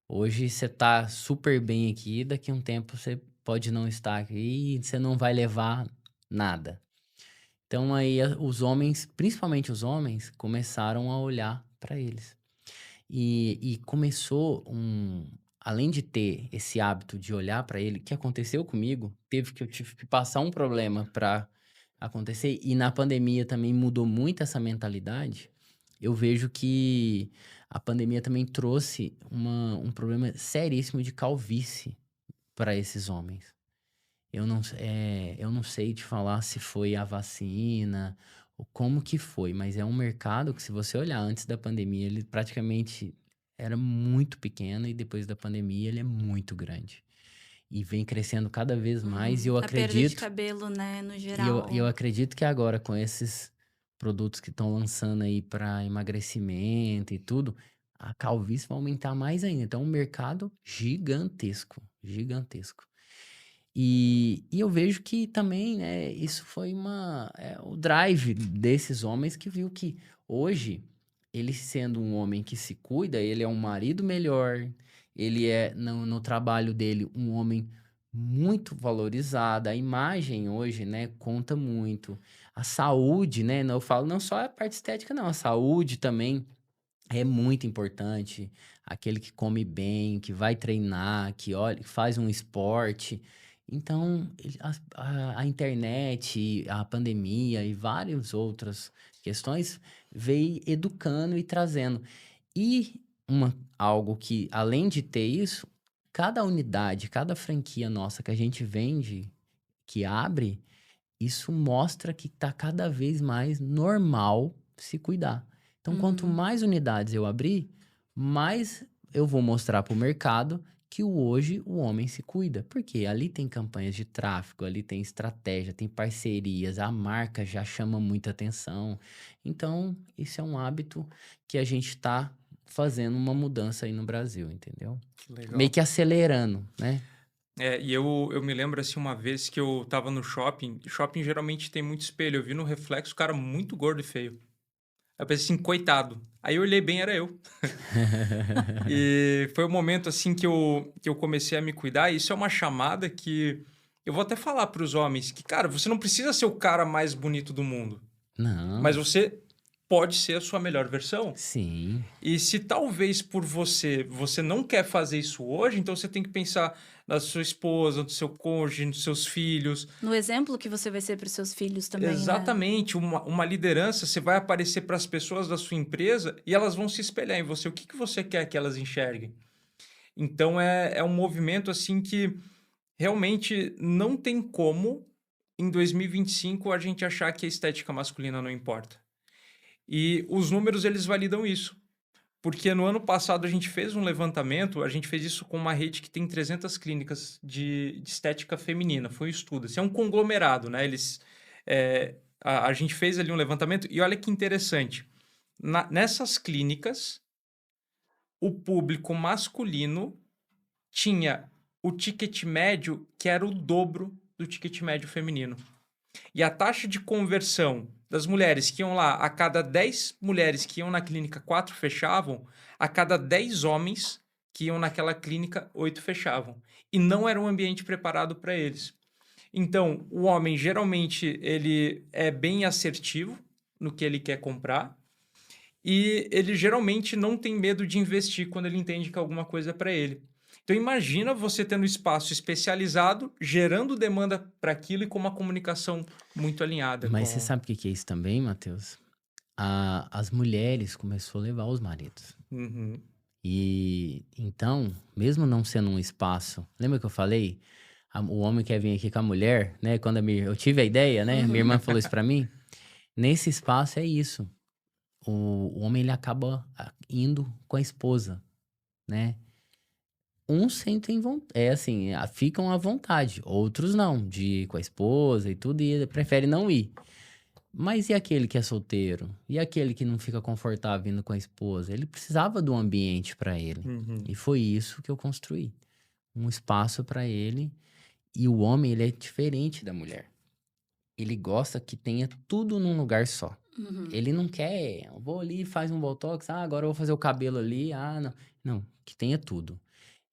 hoje você tá super bem aqui, daqui a um tempo você pode não estar aqui e você não vai levar nada. Então aí os homens, principalmente os homens, começaram a olhar para eles. E começou além de ter esse hábito de olhar para ele, que aconteceu comigo, eu tive que passar um problema para acontecer, e na pandemia também mudou muito essa mentalidade. Eu vejo que a pandemia também trouxe um problema seríssimo de calvície para esses homens. Eu não sei te falar se foi a vacina ou como que foi, mas é um mercado que, se você olhar antes da pandemia, ele praticamente era muito pequeno e depois da pandemia ele é muito grande. E vem crescendo cada vez mais e eu A perda de acredito, cabelo, né, no e geral. eu acredito que agora com esses produtos que estão lançando aí para emagrecimento e tudo, a calvície vai aumentar mais ainda. Então, é um mercado gigantesco, gigantesco. E eu vejo que também, né, isso foi o drive desses homens que viu que hoje, ele sendo um homem que se cuida, ele é um marido melhor, ele é, no trabalho dele, um homem muito valorizado. A imagem hoje, né, conta muito. A saúde, né, eu falo não só a parte estética, não, a saúde também é muito importante. Aquele que come bem, que vai treinar, que olha, que faz um esporte. Então, a internet, a pandemia e várias outras questões veio educando e trazendo. E algo que, além de ter isso, cada unidade, cada franquia nossa que a gente vende, que abre, isso mostra que está cada vez mais normal se cuidar. Então, quanto mais unidades eu abrir, mais eu vou mostrar para o mercado que hoje o homem se cuida. Porque ali tem campanhas de tráfego, ali tem estratégia, tem parcerias, a marca já chama muita atenção. Então, isso é um hábito que a gente está fazendo uma mudança aí no Brasil, entendeu? Que legal. Meio que acelerando, né? E eu me lembro, assim, uma vez que eu tava no shopping. Shopping geralmente tem muito espelho. Eu vi no reflexo o cara muito gordo e feio. Aí eu pensei assim, coitado. Aí eu olhei bem, era eu. E foi o momento, assim, que eu comecei a me cuidar. E isso é uma chamada que eu vou até falar pros homens. Que, cara, você não precisa ser o cara mais bonito do mundo. Não. Mas você pode ser a sua melhor versão. Sim. E se talvez por você não quer fazer isso hoje, então você tem que pensar na sua esposa, no seu cônjuge, nos seus filhos. No exemplo que você vai ser para os seus filhos também, né? Exatamente, uma liderança, você vai aparecer para as pessoas da sua empresa e elas vão se espelhar em você. O que que você quer que elas enxerguem? Então é um movimento assim que realmente não tem como em 2025 a gente achar que a estética masculina não importa. E os números eles validam isso. Porque no ano passado a gente fez um levantamento, a gente fez isso com uma rede que tem 300 clínicas de estética feminina. Foi um estudo, assim, é um conglomerado, né? A gente fez ali um levantamento e olha que interessante. Nessas clínicas, o público masculino tinha o ticket médio que era o dobro do ticket médio feminino. E a taxa de conversão das mulheres que iam lá, a cada 10 mulheres que iam na clínica, 4 fechavam, a cada 10 homens que iam naquela clínica, 8 fechavam. E não era um ambiente preparado para eles. Então, o homem, geralmente, ele é bem assertivo no que ele quer comprar e ele geralmente não tem medo de investir quando ele entende que alguma coisa é para ele. Então imagina você tendo espaço especializado, gerando demanda para aquilo e com uma comunicação muito alinhada Mas você com... sabe o que que é isso também, Matheus? As mulheres começou a levar os maridos. Uhum. E então, mesmo não sendo um espaço, lembra que eu falei? O homem quer vir aqui com a mulher, né? Quando eu tive a ideia, né? Minha irmã falou isso pra mim. Nesse espaço é isso. O homem ele acaba indo com a esposa, né? Uns sentem vontade, é assim, ficam à vontade, outros não, de ir com a esposa e tudo, e prefere não ir. Mas e aquele que é solteiro? E aquele que não fica confortável indo com a esposa? Ele precisava do ambiente para ele. Uhum. E foi isso que eu construí. Um espaço para ele. E o homem, ele é diferente da mulher. Ele gosta que tenha tudo num lugar só. Uhum. Ele não quer, eu vou ali, faz um botox, agora eu vou fazer o cabelo ali, não. Não, que tenha tudo.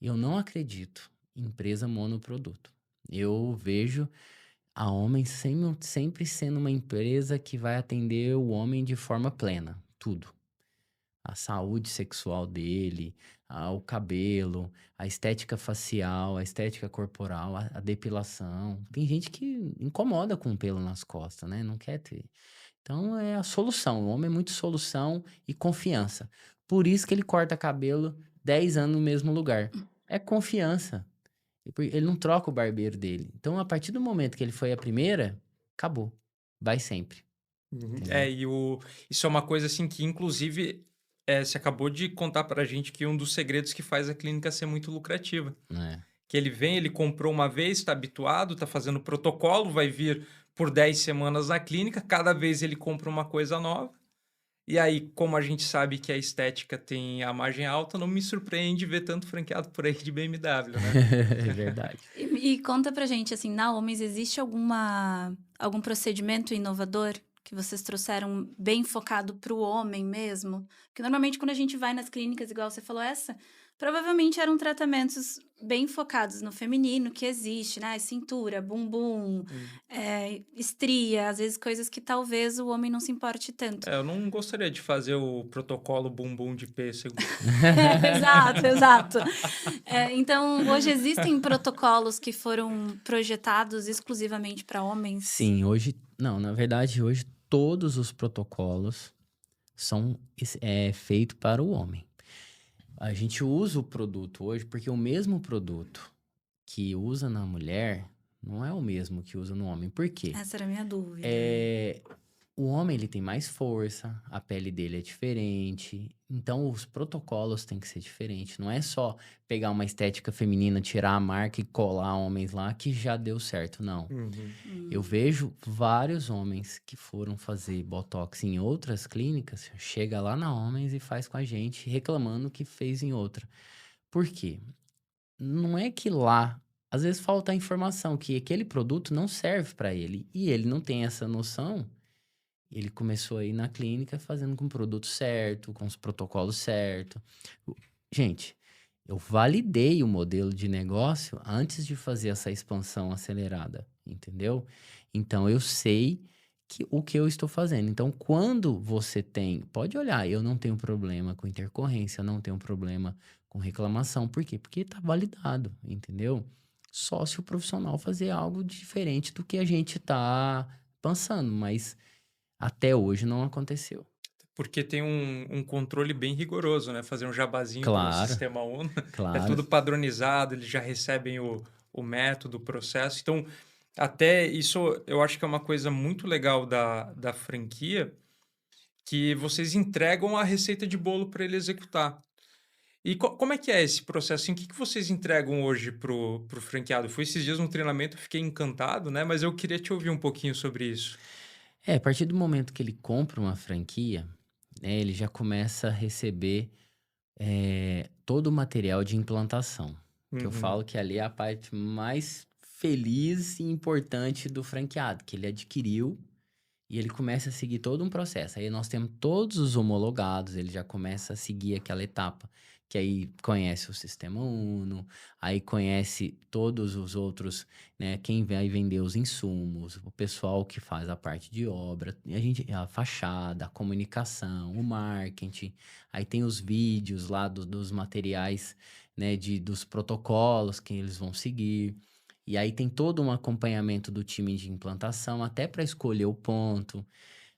Eu não acredito em empresa monoproduto. Eu vejo a homem sempre sendo uma empresa que vai atender o homem de forma plena, tudo. A saúde sexual dele, o cabelo, a estética facial, a estética corporal, a depilação. Tem gente que incomoda com pelo nas costas, né? Não quer ter. Então é a solução. O homem é muito solução e confiança. Por isso que ele corta cabelo 10 anos no mesmo lugar. É confiança. Ele não troca o barbeiro dele. Então, a partir do momento que ele foi a primeira, acabou. Vai sempre. Uhum. Entendeu? Isso é uma coisa assim que, inclusive, você acabou de contar pra gente que um dos segredos que faz a clínica ser muito lucrativa. É. Que ele vem, ele comprou uma vez, está habituado, está fazendo protocolo, vai vir por 10 semanas na clínica, cada vez ele compra uma coisa nova. E aí, como a gente sabe que a estética tem a margem alta, não me surpreende ver tanto franqueado por aí de BMW, né? É verdade. E conta pra gente, assim, na Homens, existe algum procedimento inovador que vocês trouxeram bem focado pro homem mesmo? Porque normalmente quando a gente vai nas clínicas, igual você falou provavelmente eram tratamentos bem focados no feminino que existe, né? Cintura, bumbum, estria, às vezes coisas que talvez o homem não se importe tanto. Eu não gostaria de fazer o protocolo bumbum de pêssego. Exato. Então, hoje existem protocolos que foram projetados exclusivamente para homens? Sim, hoje... Não, na verdade, hoje todos os protocolos são feitos para o homem. A gente usa o produto hoje porque o mesmo produto que usa na mulher não é o mesmo que usa no homem. Por quê? Essa era a minha dúvida. O homem, ele tem mais força, a pele dele é diferente, então os protocolos têm que ser diferentes. Não é só pegar uma estética feminina, tirar a marca e colar homens lá que já deu certo, não. Eu vejo vários homens que foram fazer botox em outras clínicas, chega lá na Homens e faz com a gente, reclamando que fez em outra. Por quê? Não é que lá, às vezes falta a informação que aquele produto não serve para ele e ele não tem essa noção. Ele começou a ir na clínica fazendo com o produto certo, com os protocolos certos. Gente, eu validei o modelo de negócio antes de fazer essa expansão acelerada, entendeu? Então, eu sei o que eu estou fazendo. Então, quando você tem, pode olhar, eu não tenho problema com intercorrência, eu não tenho problema com reclamação. Por quê? Porque está validado, entendeu? Só se o profissional fazer algo diferente do que a gente está pensando, mas até hoje não aconteceu. Porque tem um controle bem rigoroso, né? Fazer um jabazinho para o Claro, sistema ONU. É claro. tudo padronizado, eles já recebem o método, o processo. Então, até isso eu acho que é uma coisa muito legal da franquia, que vocês entregam a receita de bolo para ele executar. E como é que é esse processo? Assim, o que vocês entregam hoje pro franqueado? Foi esses dias um treinamento, eu fiquei encantado, né? Mas eu queria te ouvir um pouquinho sobre isso. É, a partir do momento que ele compra uma franquia, né, ele já começa a receber todo o material de implantação. Que eu Uhum. falo que ali é a parte mais feliz e importante do franqueado, que ele adquiriu e ele começa a seguir todo um processo. Aí nós temos todos os homologados, ele já começa a seguir aquela etapa, que aí conhece o sistema Uno, aí conhece todos os outros, né? Quem vai vender os insumos, o pessoal que faz a parte de obra, e a fachada, a comunicação, o marketing, aí tem os vídeos lá dos materiais, né? Dos protocolos que eles vão seguir. E aí tem todo um acompanhamento do time de implantação, até para escolher o ponto.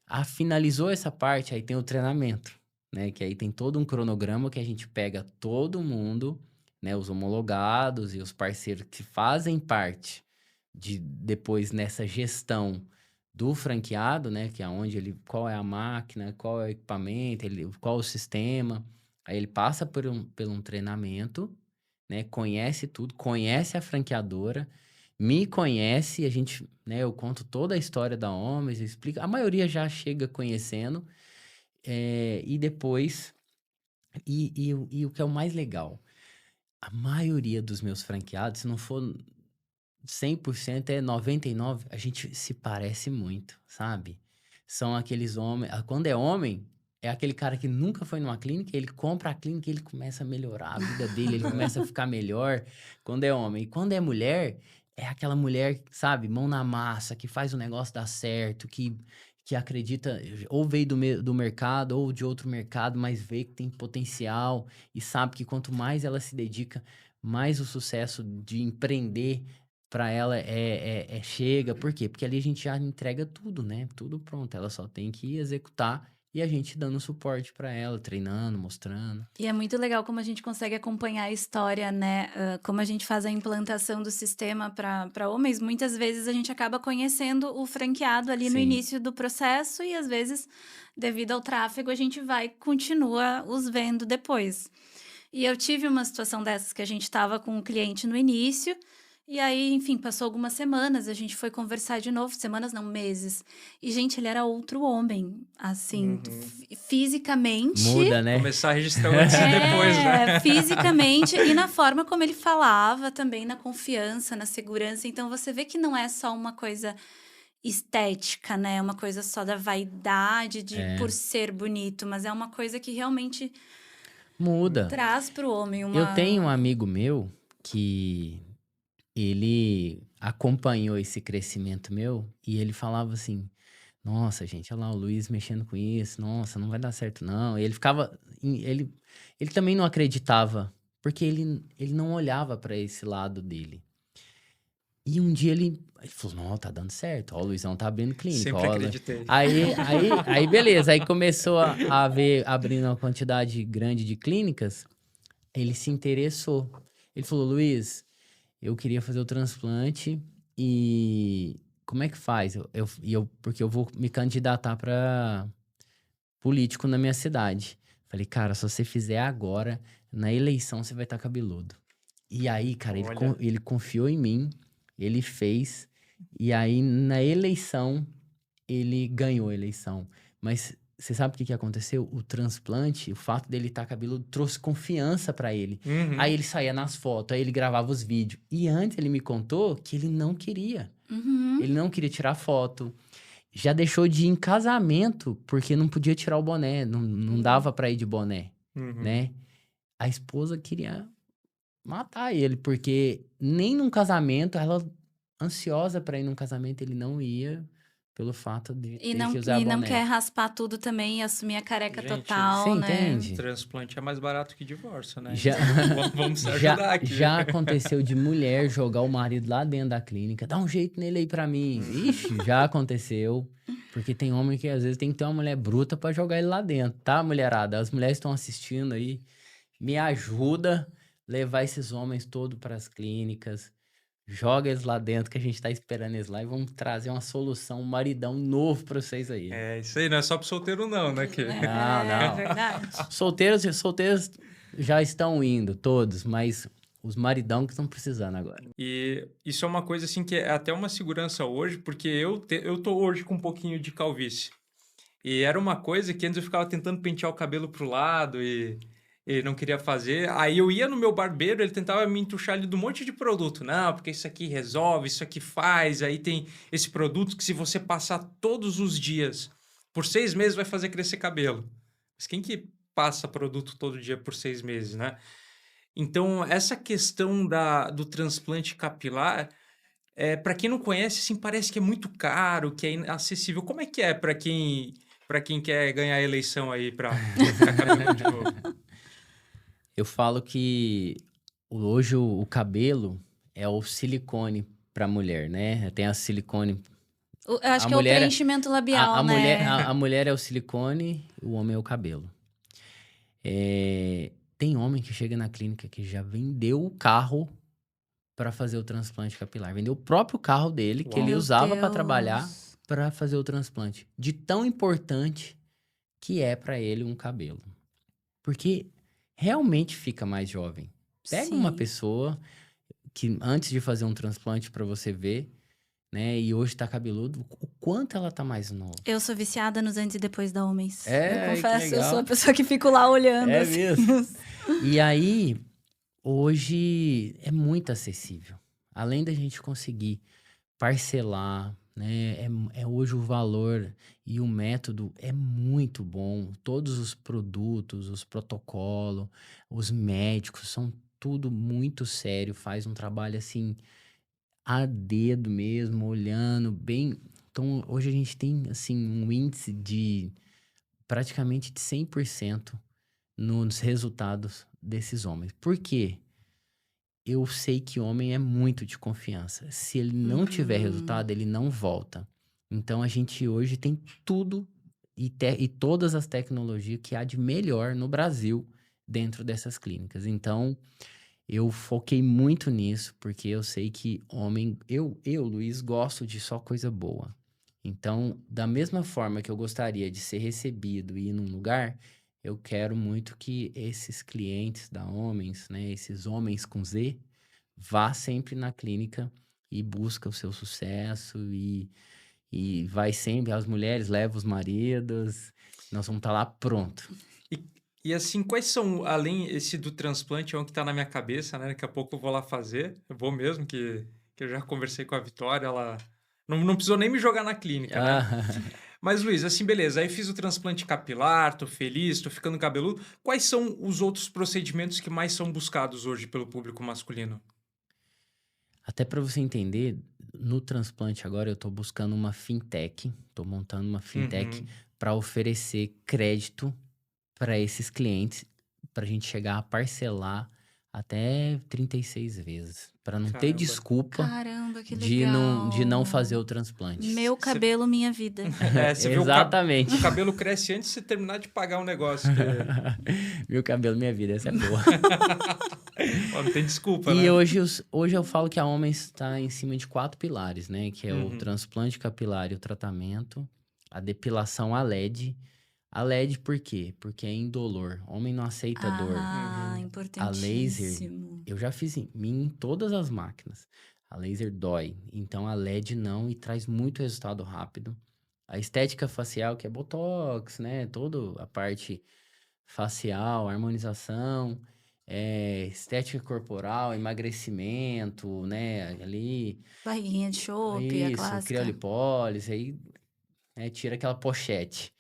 Ah, finalizou essa parte, aí tem o treinamento, né? Que aí tem todo um cronograma que a gente pega todo mundo, né? Os homologados e os parceiros que fazem parte de depois nessa gestão do franqueado, né? Que é onde ele, qual é a máquina, qual é o equipamento, qual o sistema. Aí ele passa por um treinamento, né? Conhece tudo, conhece a franqueadora, me conhece, a gente, né? Eu conto toda a história da Homens, eu explico. A maioria já chega conhecendo, e depois, e o que é o mais legal, a maioria dos meus franqueados, se não for 100% é 99%, a gente se parece muito, sabe? São aqueles homens. Quando é homem, é aquele cara que nunca foi numa clínica, ele compra a clínica e ele começa a melhorar a vida dele, ele começa a ficar melhor quando é homem. E quando é mulher, é aquela mulher, sabe, mão na massa, que faz o negócio dar certo, que acredita, ou veio do mercado ou de outro mercado, mas vê que tem potencial e sabe que quanto mais ela se dedica, mais o sucesso de empreender para ela chega. Por quê? Porque ali a gente já entrega tudo, né? Tudo pronto. Ela só tem que executar e a gente dando suporte para ela, treinando, mostrando. E é muito legal como a gente consegue acompanhar a história, né? Como a gente faz a implantação do sistema para homens. Muitas vezes a gente acaba conhecendo o franqueado ali no Sim. início do processo e às vezes, devido ao tráfego, a gente continua os vendo depois. E eu tive uma situação dessas que a gente estava com um cliente no início, e aí, enfim, passou algumas semanas, a gente foi conversar de novo, semanas não, meses. E, gente, ele era outro homem, assim, Uhum. fisicamente. Muda, né? Começar a registrar o antes e depois, né? Fisicamente e na forma como ele falava também, na confiança, na segurança. Então você vê que não é só uma coisa estética, né? É uma coisa só da vaidade de É, por ser bonito, mas é uma coisa que realmente muda. traz para o homem Eu tenho um uma. amigo meu que ele acompanhou esse crescimento meu e ele falava assim: Nossa, gente, olha lá o Luiz mexendo com isso, nossa, não vai dar certo, não. E ele ficava. Ele também não acreditava, porque ele não olhava para esse lado dele. E um dia ele falou: Não, tá dando certo, ó, o Luizão tá abrindo clínica, Sempre ó. acreditei. Aí, beleza, aí começou a ver, abrindo uma quantidade grande de clínicas, ele se interessou. Ele falou: Luiz, eu queria fazer o transplante e como é que faz? Porque eu vou me candidatar para político na minha cidade. Falei, cara, se você fizer agora, na eleição você vai estar cabeludo. E aí, cara, Olha, ele confiou em mim, ele fez, e aí na eleição, ele ganhou a eleição. Mas você sabe o que aconteceu? O transplante, o fato dele estar cabeludo, trouxe confiança pra ele. Aí uhum. ele saía nas fotos, aí ele gravava os vídeos. E antes ele me contou que ele não queria. Uhum. Ele não queria tirar foto. Já deixou de ir em casamento porque não podia tirar o boné, não dava pra ir de boné, Uhum. né? A esposa queria matar ele, porque nem num casamento, ela ansiosa pra ir num casamento, ele não ia, pelo fato de E ter não, que usar e não boné. quer raspar tudo também e assumir a careca Gente, total, Você né? entende? Transplante é mais barato que divórcio, né? Já, Então, vamos se ajudar aqui. já aconteceu de mulher jogar o marido lá dentro da clínica. Dá um jeito nele aí pra mim. Ixi, já aconteceu. Porque tem homem que às vezes tem que ter uma mulher bruta pra jogar ele lá dentro, tá, mulherada? As mulheres estão assistindo aí. Me ajuda a levar esses homens todos pras clínicas. Joga eles lá dentro que a gente tá esperando eles lá e vamos trazer uma solução, um maridão novo pra vocês aí. É, isso aí não é só pro solteiro não, né? Que... Não, É não. verdade. Solteiros já estão indo, todos, mas os maridão que estão precisando agora. E isso é uma coisa assim que é até uma segurança hoje, porque eu tô hoje com um pouquinho de calvície. E era uma coisa que antes eu ficava tentando pentear o cabelo pro lado e não queria fazer. Aí eu ia no meu barbeiro, ele tentava me entuchar ali de um monte de produto. Não, porque isso aqui resolve, isso aqui faz. Aí tem esse produto que se você passar todos os dias, por 6 meses vai fazer crescer cabelo. Mas quem que passa produto todo dia por 6 meses, né? Então, essa questão do transplante capilar, para quem não conhece, assim, parece que é muito caro, que é inacessível. Como é que é para quem quer ganhar a eleição aí para ficar cabeludo de novo? Eu falo que hoje o cabelo é o silicone pra mulher, né? Tem a silicone. Eu acho A que é o mulher, preenchimento labial, a mulher, né? a mulher é o silicone, o homem é o cabelo. Tem homem que chega na clínica que já vendeu o carro para fazer o transplante capilar. Vendeu o próprio carro dele, que ele Uau. Meu usava para Deus. trabalhar, para fazer o transplante. De tão importante que é para ele um cabelo. Porque realmente fica mais jovem. Pega uma Sim. pessoa que antes de fazer um transplante para você ver, né, e hoje tá cabeludo, o quanto ela tá mais nova. Eu sou viciada nos antes e depois da Homens. É, Eu que confesso, eu sou legal. a pessoa que fico lá olhando. É assim. mesmo. E aí, hoje é muito acessível. Além da gente conseguir parcelar, né? Hoje o valor e o método é muito bom. Todos os produtos, os protocolos, os médicos são tudo muito sério. Faz um trabalho assim a dedo mesmo, olhando bem. Então, hoje a gente tem assim um índice de praticamente de 100% nos resultados desses homens. Por quê? Eu sei que homem é muito de confiança. Se ele não tiver resultado, ele não volta. Então a gente hoje tem tudo e todas as tecnologias que há de melhor no Brasil dentro dessas clínicas. Então eu foquei muito nisso, porque eu sei que homem, Luiz, gosto de só coisa boa. Então, da mesma forma que eu gostaria de ser recebido e ir num lugar, eu quero muito que esses clientes da Homens, né, esses homens com Z, vá sempre na clínica e busca o seu sucesso e vai sempre, as mulheres levam os maridos, nós vamos estar lá pronto. E assim, quais são, além esse do transplante, é um que tá na minha cabeça, né? Daqui a pouco eu vou lá fazer. Eu vou mesmo, que eu já conversei com a Vitória, ela não precisou nem me jogar na clínica, né? Ah, Mas, Luiz, assim, beleza. Aí fiz o transplante capilar, tô feliz, tô ficando cabeludo. Quais são os outros procedimentos que mais são buscados hoje pelo público masculino? até para você entender, no transplante agora eu estou buscando uma fintech, estou montando uma fintech Uhum. para oferecer crédito para esses clientes, para a gente chegar a parcelar até 36 vezes, para não ter Caramba. desculpa Caramba, que de não fazer legal. o transplante. Meu cabelo, minha vida. É, você vê Exatamente. o cabelo cresce antes de você terminar de pagar o negócio. Meu cabelo, minha vida, essa é boa. Ó, não tem desculpa, E né? hoje eu falo que a Homens está em cima de 4 pilares, né? Que é o Uhum. transplante capilar e o tratamento, a depilação a LED. A LED por quê? Porque é indolor. Homem não aceita dor. Ah, Uhum. A laser, importantíssimo. eu já fiz em mim em todas as máquinas. A laser dói. Então a LED não e traz muito resultado rápido. A estética facial, que é botox, né? Toda a parte facial, harmonização, estética corporal, emagrecimento, né? Ali, Barriguinha de chope, a isso, clássica. criolipólise, aí tira aquela pochete.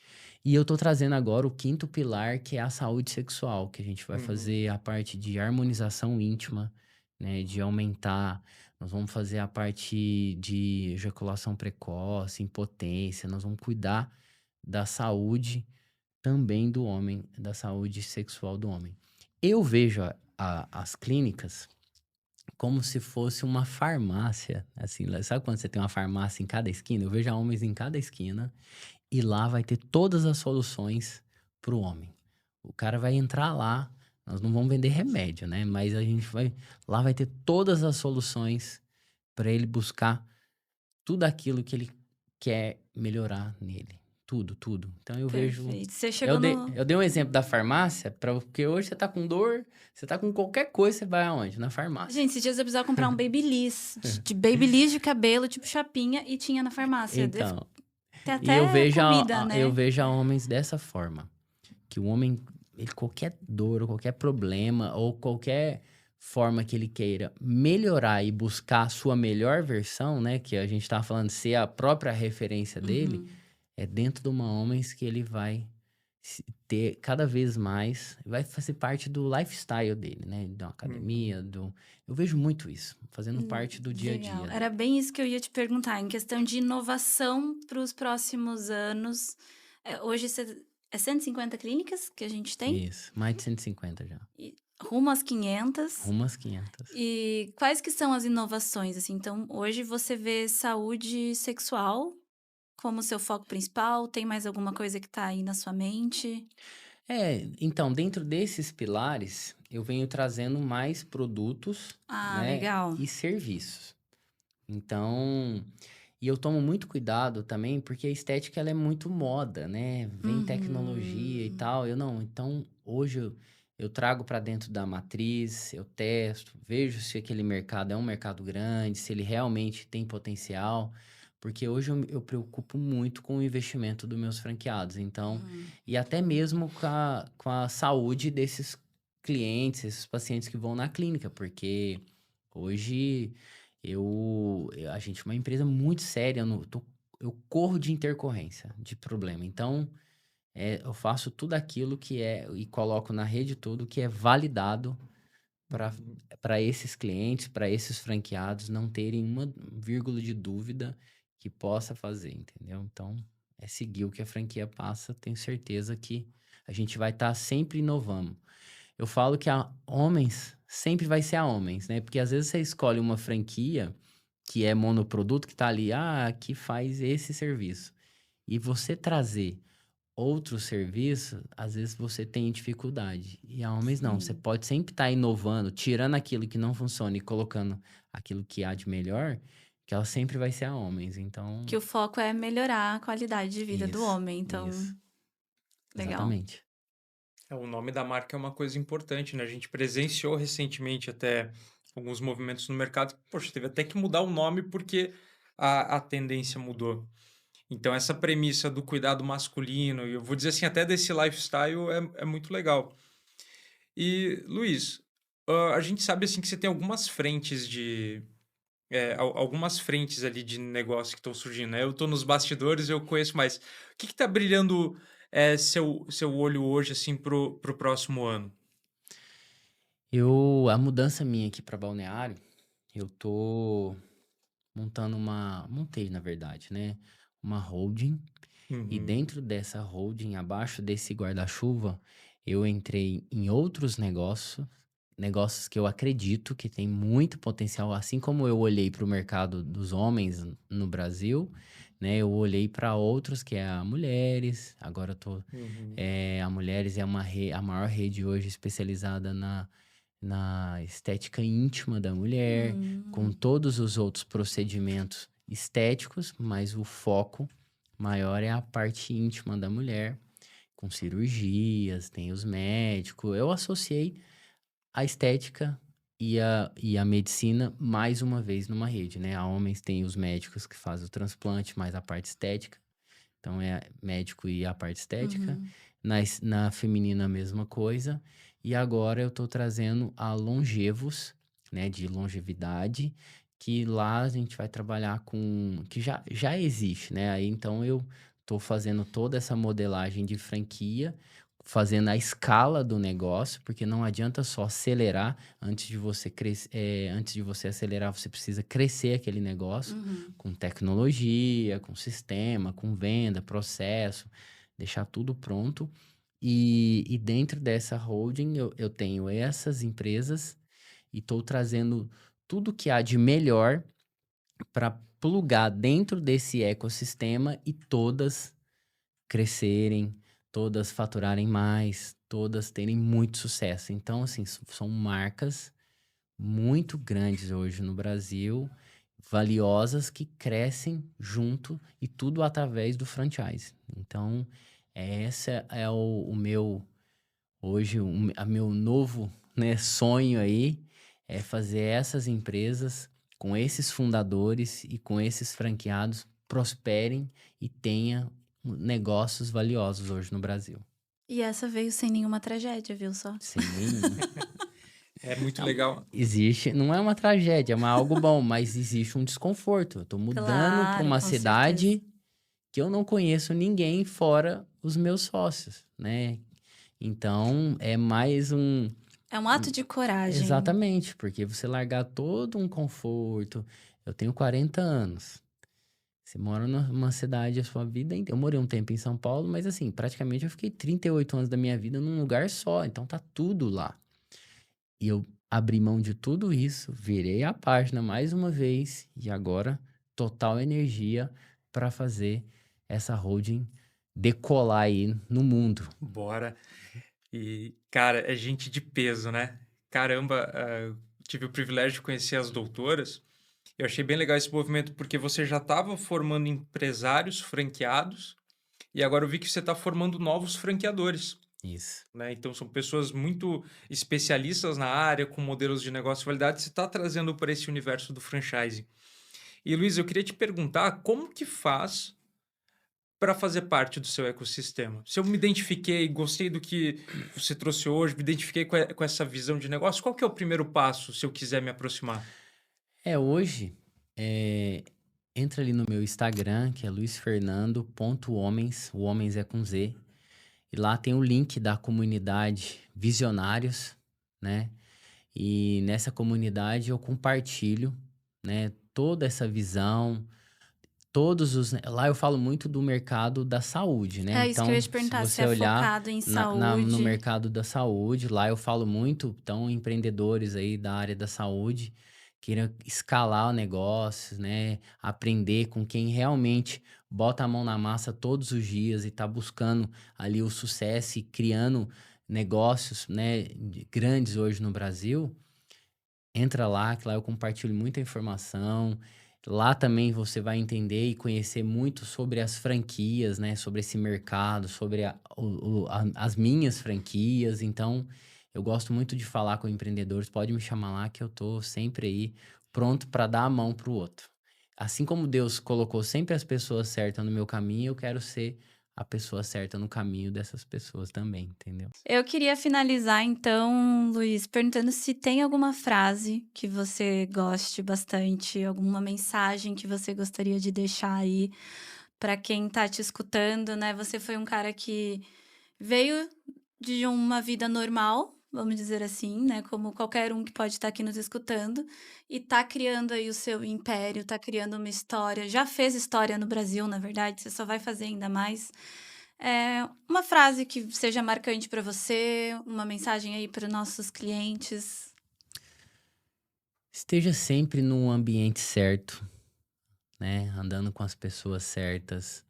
E eu tô trazendo agora o quinto pilar, que é a saúde sexual, que a gente vai Uhum. fazer a parte de harmonização íntima, né? De aumentar nós vamos fazer a parte de ejaculação precoce, impotência, nós vamos cuidar da saúde também do homem, da saúde sexual do homem. Eu vejo as clínicas como se fosse uma farmácia, assim, sabe quando você tem uma farmácia em cada esquina? Eu vejo homens em cada esquina e lá vai ter todas as soluções para o homem. O cara vai entrar lá, nós não vamos vender remédio, né? Mas a gente vai, lá vai ter todas as soluções para ele buscar tudo aquilo que ele quer melhorar nele. Tudo, tudo. Então eu vejo. Perfeito. Você Eu chegou dei, no. eu dei um exemplo da farmácia, porque hoje você tá com dor, você tá com qualquer coisa, você vai aonde? Na farmácia. Gente, esses dias eu precisava comprar um babyliss, de babyliss de cabelo, tipo chapinha, e tinha na farmácia. Então, Tem e eu até vejo, comida, eu né? vejo a homens dessa forma. Que o homem, ele, qualquer dor, ou qualquer problema, ou qualquer forma que ele queira melhorar e buscar a sua melhor versão, né? Que a gente tá falando ser a própria referência dele, Uhum. é dentro de uma homens que ele vai ter cada vez mais, vai fazer parte do lifestyle dele, né? Da Uhum. academia, eu vejo muito isso, fazendo parte do dia a Legal. dia Era dele. bem isso que eu ia te perguntar, em questão de inovação para os próximos anos. Hoje é 150 clínicas que a gente tem, Isso, mais de 150 já. e rumo às 500. Rumo às 500. E quais que são as inovações, assim? Então, hoje você vê saúde sexual como seu foco principal? Tem mais alguma coisa que tá aí na sua mente? Então, dentro desses pilares, eu venho trazendo mais produtos, Ah, né, legal. e serviços. Então, e eu tomo muito cuidado também, porque a estética ela é muito moda, né? Vem tecnologia e Uhum. tal. Eu não. Então, hoje eu trago para dentro da matriz, eu testo, vejo se aquele mercado é um mercado grande, se ele realmente tem potencial. Porque hoje eu preocupo muito com o investimento dos meus franqueados. Então, Hum. e até mesmo com a saúde desses clientes, esses pacientes que vão na clínica, porque hoje a gente é uma empresa muito séria, eu corro de intercorrência, de problema. Então, eu faço tudo aquilo que é, e coloco na rede tudo que é validado para Uhum. para esses clientes, para esses franqueados não terem uma vírgula de dúvida que possa fazer, entendeu? Então, é seguir o que a franquia passa, tenho certeza que a gente vai estar sempre inovando. Eu falo que a homens sempre vai ser a homens, né? Porque às vezes você escolhe uma franquia que é monoproduto, que tá ali, que faz esse serviço. E você trazer outro serviço, às vezes você tem dificuldade. E a homens não, você Sim. pode sempre estar inovando, tirando aquilo que não funciona e colocando aquilo que há de melhor, que ela sempre vai ser a homens. Então, Que o foco é melhorar a qualidade de vida do isso, homem, então, isso, legal. exatamente. O nome da marca é uma coisa importante, né? A gente presenciou recentemente até alguns movimentos no mercado que, poxa, teve até que mudar o nome porque a tendência mudou. Então, essa premissa do cuidado masculino, e eu vou dizer assim, até desse lifestyle é muito legal. E, Luiz, a gente sabe assim que você tem algumas frentes algumas frentes ali de negócio que estão surgindo, né? Eu estou nos bastidores, eu conheço mais. O que está brilhando seu olho hoje assim pro próximo ano? A mudança minha aqui para Balneário, eu tô montei na verdade, né, uma holding. E Uhum, dentro dessa holding, abaixo desse guarda-chuva, eu entrei em outros negócios, negócios que eu acredito que tem muito potencial, assim como eu olhei para o mercado dos homens no Brasil, né? Eu olhei para outros que é a mulheres. Agora eu tô, uhum, a mulheres é a maior rede hoje especializada na estética íntima da mulher, com Hum. todos os outros procedimentos estéticos, mas o foco maior é a parte íntima da mulher, com cirurgias, tem os médicos. Eu associei a estética e a medicina mais uma vez numa rede, né? A homens tem os médicos que fazem o transplante, mais a parte estética. Então é médico e a parte estética. Uhum. Na feminina, a mesma coisa. E agora eu tô trazendo a Longevos, né? De longevidade, que lá a gente vai trabalhar com. Que já existe, né? Aí então eu tô fazendo toda essa modelagem de franquia, fazendo a escala do negócio, porque não adianta só acelerar. Antes de você crescer, antes de você acelerar, você precisa crescer aquele negócio Uhum. com tecnologia, com sistema, com venda, processo, deixar tudo pronto. E dentro dessa holding, eu tenho essas empresas e estou trazendo tudo que há de melhor para plugar dentro desse ecossistema e todas crescerem, todas faturarem mais, todas terem muito sucesso. Então, assim, são marcas muito grandes hoje no Brasil, valiosas, que crescem junto e tudo através do franchise. Então, esse é o meu, hoje, a meu novo, né, sonho aí, é fazer essas empresas com esses fundadores e com esses franqueados prosperem e tenha negócios valiosos hoje no Brasil. E essa veio sem nenhuma tragédia, viu só? Sem nenhuma. É muito Não, legal. existe, não é uma tragédia, é algo bom, mas existe um desconforto. Eu tô mudando para Claro, uma com certeza. cidade que eu não conheço ninguém fora os meus sócios, né? Então, é mais um. É um ato de coragem. Exatamente, porque você largar todo um conforto. Eu tenho 40 anos. Você mora numa cidade a sua vida inteira. Eu morei um tempo em São Paulo, mas assim, praticamente eu fiquei 38 anos da minha vida num lugar só. Então tá tudo lá. E eu abri mão de tudo isso, virei a página mais uma vez e agora total energia para fazer essa holding decolar aí no mundo. Bora. E, cara, é gente de peso, né? Caramba, tive o privilégio de conhecer as doutoras. Eu achei bem legal esse movimento porque você já estava formando empresários franqueados e agora eu vi que você está formando novos franqueadores, Isso. né? Então são pessoas muito especialistas na área, com modelos de negócio validade, você está trazendo para esse universo do franchising. E Luiz, eu queria te perguntar como que faz para fazer parte do seu ecossistema? Se eu me identifiquei, gostei do que você trouxe hoje, me identifiquei com essa visão de negócio, qual que é o primeiro passo se eu quiser me aproximar? Hoje, é, entra ali no meu Instagram, que é luisfernando.homens, o homens é com Z, e lá tem o link da comunidade Visionários, né? E nessa comunidade eu compartilho, né, toda essa visão, lá eu falo muito do mercado da saúde, né? É isso que eu ia Então, te se perguntar, se você é olhar focado em no saúde. mercado da saúde, lá eu falo muito, então, empreendedores aí da área da saúde, queiram escalar o negócio, né? Aprender com quem realmente bota a mão na massa todos os dias e tá buscando ali o sucesso e criando negócios, né, grandes hoje no Brasil. Entra lá, que lá eu compartilho muita informação. Lá também você vai entender e conhecer muito sobre as franquias, né? Sobre esse mercado, sobre as minhas franquias. Então, eu gosto muito de falar com empreendedores. Pode me chamar lá que eu tô sempre aí pronto para dar a mão pro outro. Assim como Deus colocou sempre as pessoas certas no meu caminho, eu quero ser a pessoa certa no caminho dessas pessoas também, entendeu? Eu queria finalizar, então, Luiz, perguntando se tem alguma frase que você goste bastante, alguma mensagem que você gostaria de deixar aí para quem tá te escutando, né? Você foi um cara que veio de uma vida normal, vamos dizer assim, né? Como qualquer um que pode estar aqui nos escutando, e tá criando aí o seu império, tá criando uma história, já fez história no Brasil, na verdade, você só vai fazer ainda mais. Uma frase que seja marcante para você, uma mensagem aí para os nossos clientes. Esteja sempre no ambiente certo, né? Andando com as pessoas certas.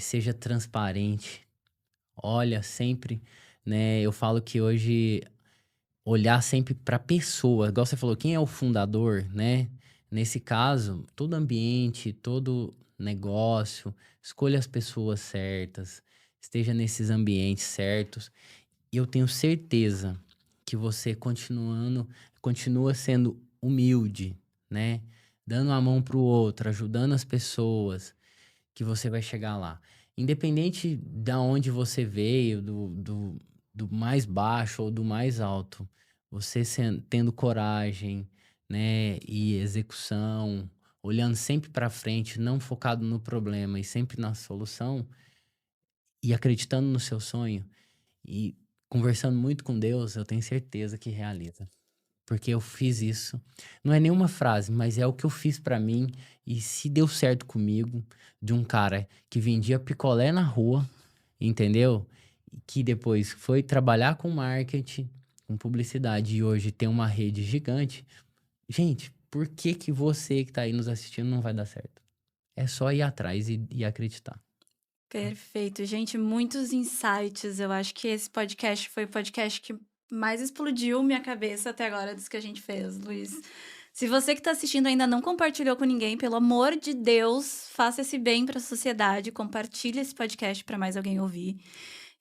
Seja transparente. Olha sempre, né? Eu falo que hoje olhar sempre para a pessoa, igual você falou, quem é o fundador, né? Nesse caso, todo ambiente, todo negócio, escolha as pessoas certas, esteja nesses ambientes certos. E eu tenho certeza que você continua sendo humilde, né? Dando a mão pro outro, ajudando as pessoas, que você vai chegar lá. Independente da onde você veio, do mais baixo ou do mais alto, você tendo coragem, né, e execução, olhando sempre para frente, não focado no problema e sempre na solução, e acreditando no seu sonho, E conversando muito com Deus, eu tenho certeza que realiza. Porque eu fiz isso. Não é nenhuma frase, mas é o que eu fiz pra mim. E se deu certo comigo, de um cara que vendia picolé na rua, entendeu? E que depois foi trabalhar com marketing, com publicidade e hoje tem uma rede gigante. Gente, por que que você que tá aí nos assistindo não vai dar certo? É só ir atrás e acreditar. Perfeito. Gente, muitos insights. Eu acho que esse podcast foi o podcast que mais explodiu minha cabeça até agora dos que a gente fez, Luiz. Se você que está assistindo ainda não compartilhou com ninguém, pelo amor de Deus, faça esse bem para a sociedade, compartilhe esse podcast para mais alguém ouvir.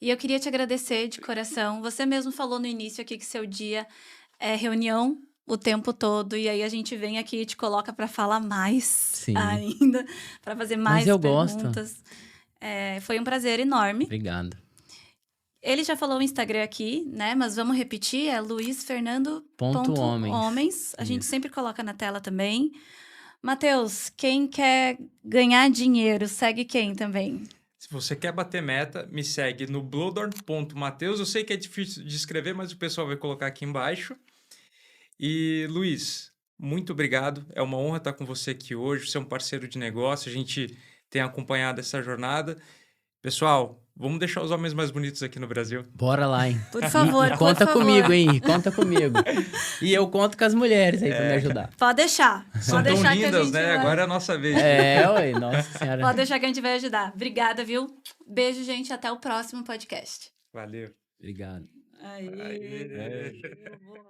E eu queria te agradecer de coração. Você mesmo falou no início aqui que seu dia é reunião o tempo todo, e aí a gente vem aqui e te coloca para falar mais Sim. ainda, para fazer mais Mas eu gosto. perguntas. Foi um prazer enorme. Obrigado. Ele já falou o Instagram aqui, né? Mas vamos repetir, é luizfernando.homens. A gente Isso. sempre coloca na tela também. Matheus, quem quer ganhar dinheiro, segue quem também? Se você quer bater meta, me segue no blodorn.mateus. Eu sei que é difícil de escrever, mas o pessoal vai colocar aqui embaixo. E, Luiz, muito obrigado. É uma honra estar com você aqui hoje. Você é um parceiro de negócio. A gente tem acompanhado essa jornada. Pessoal, vamos deixar os homens mais bonitos aqui no Brasil. Bora lá, hein? Por favor, E conta por favor. comigo, hein? Conta comigo. E eu conto com as mulheres aí pra me ajudar. Pode deixar. São Pode tão deixar que a lindas, gente né? vai... Agora é a nossa vez. Ué, nossa senhora. Pode deixar que a gente vai ajudar. Obrigada, viu? Beijo, gente. Até o próximo podcast. Valeu. Obrigado. Aí. Aê. Boa.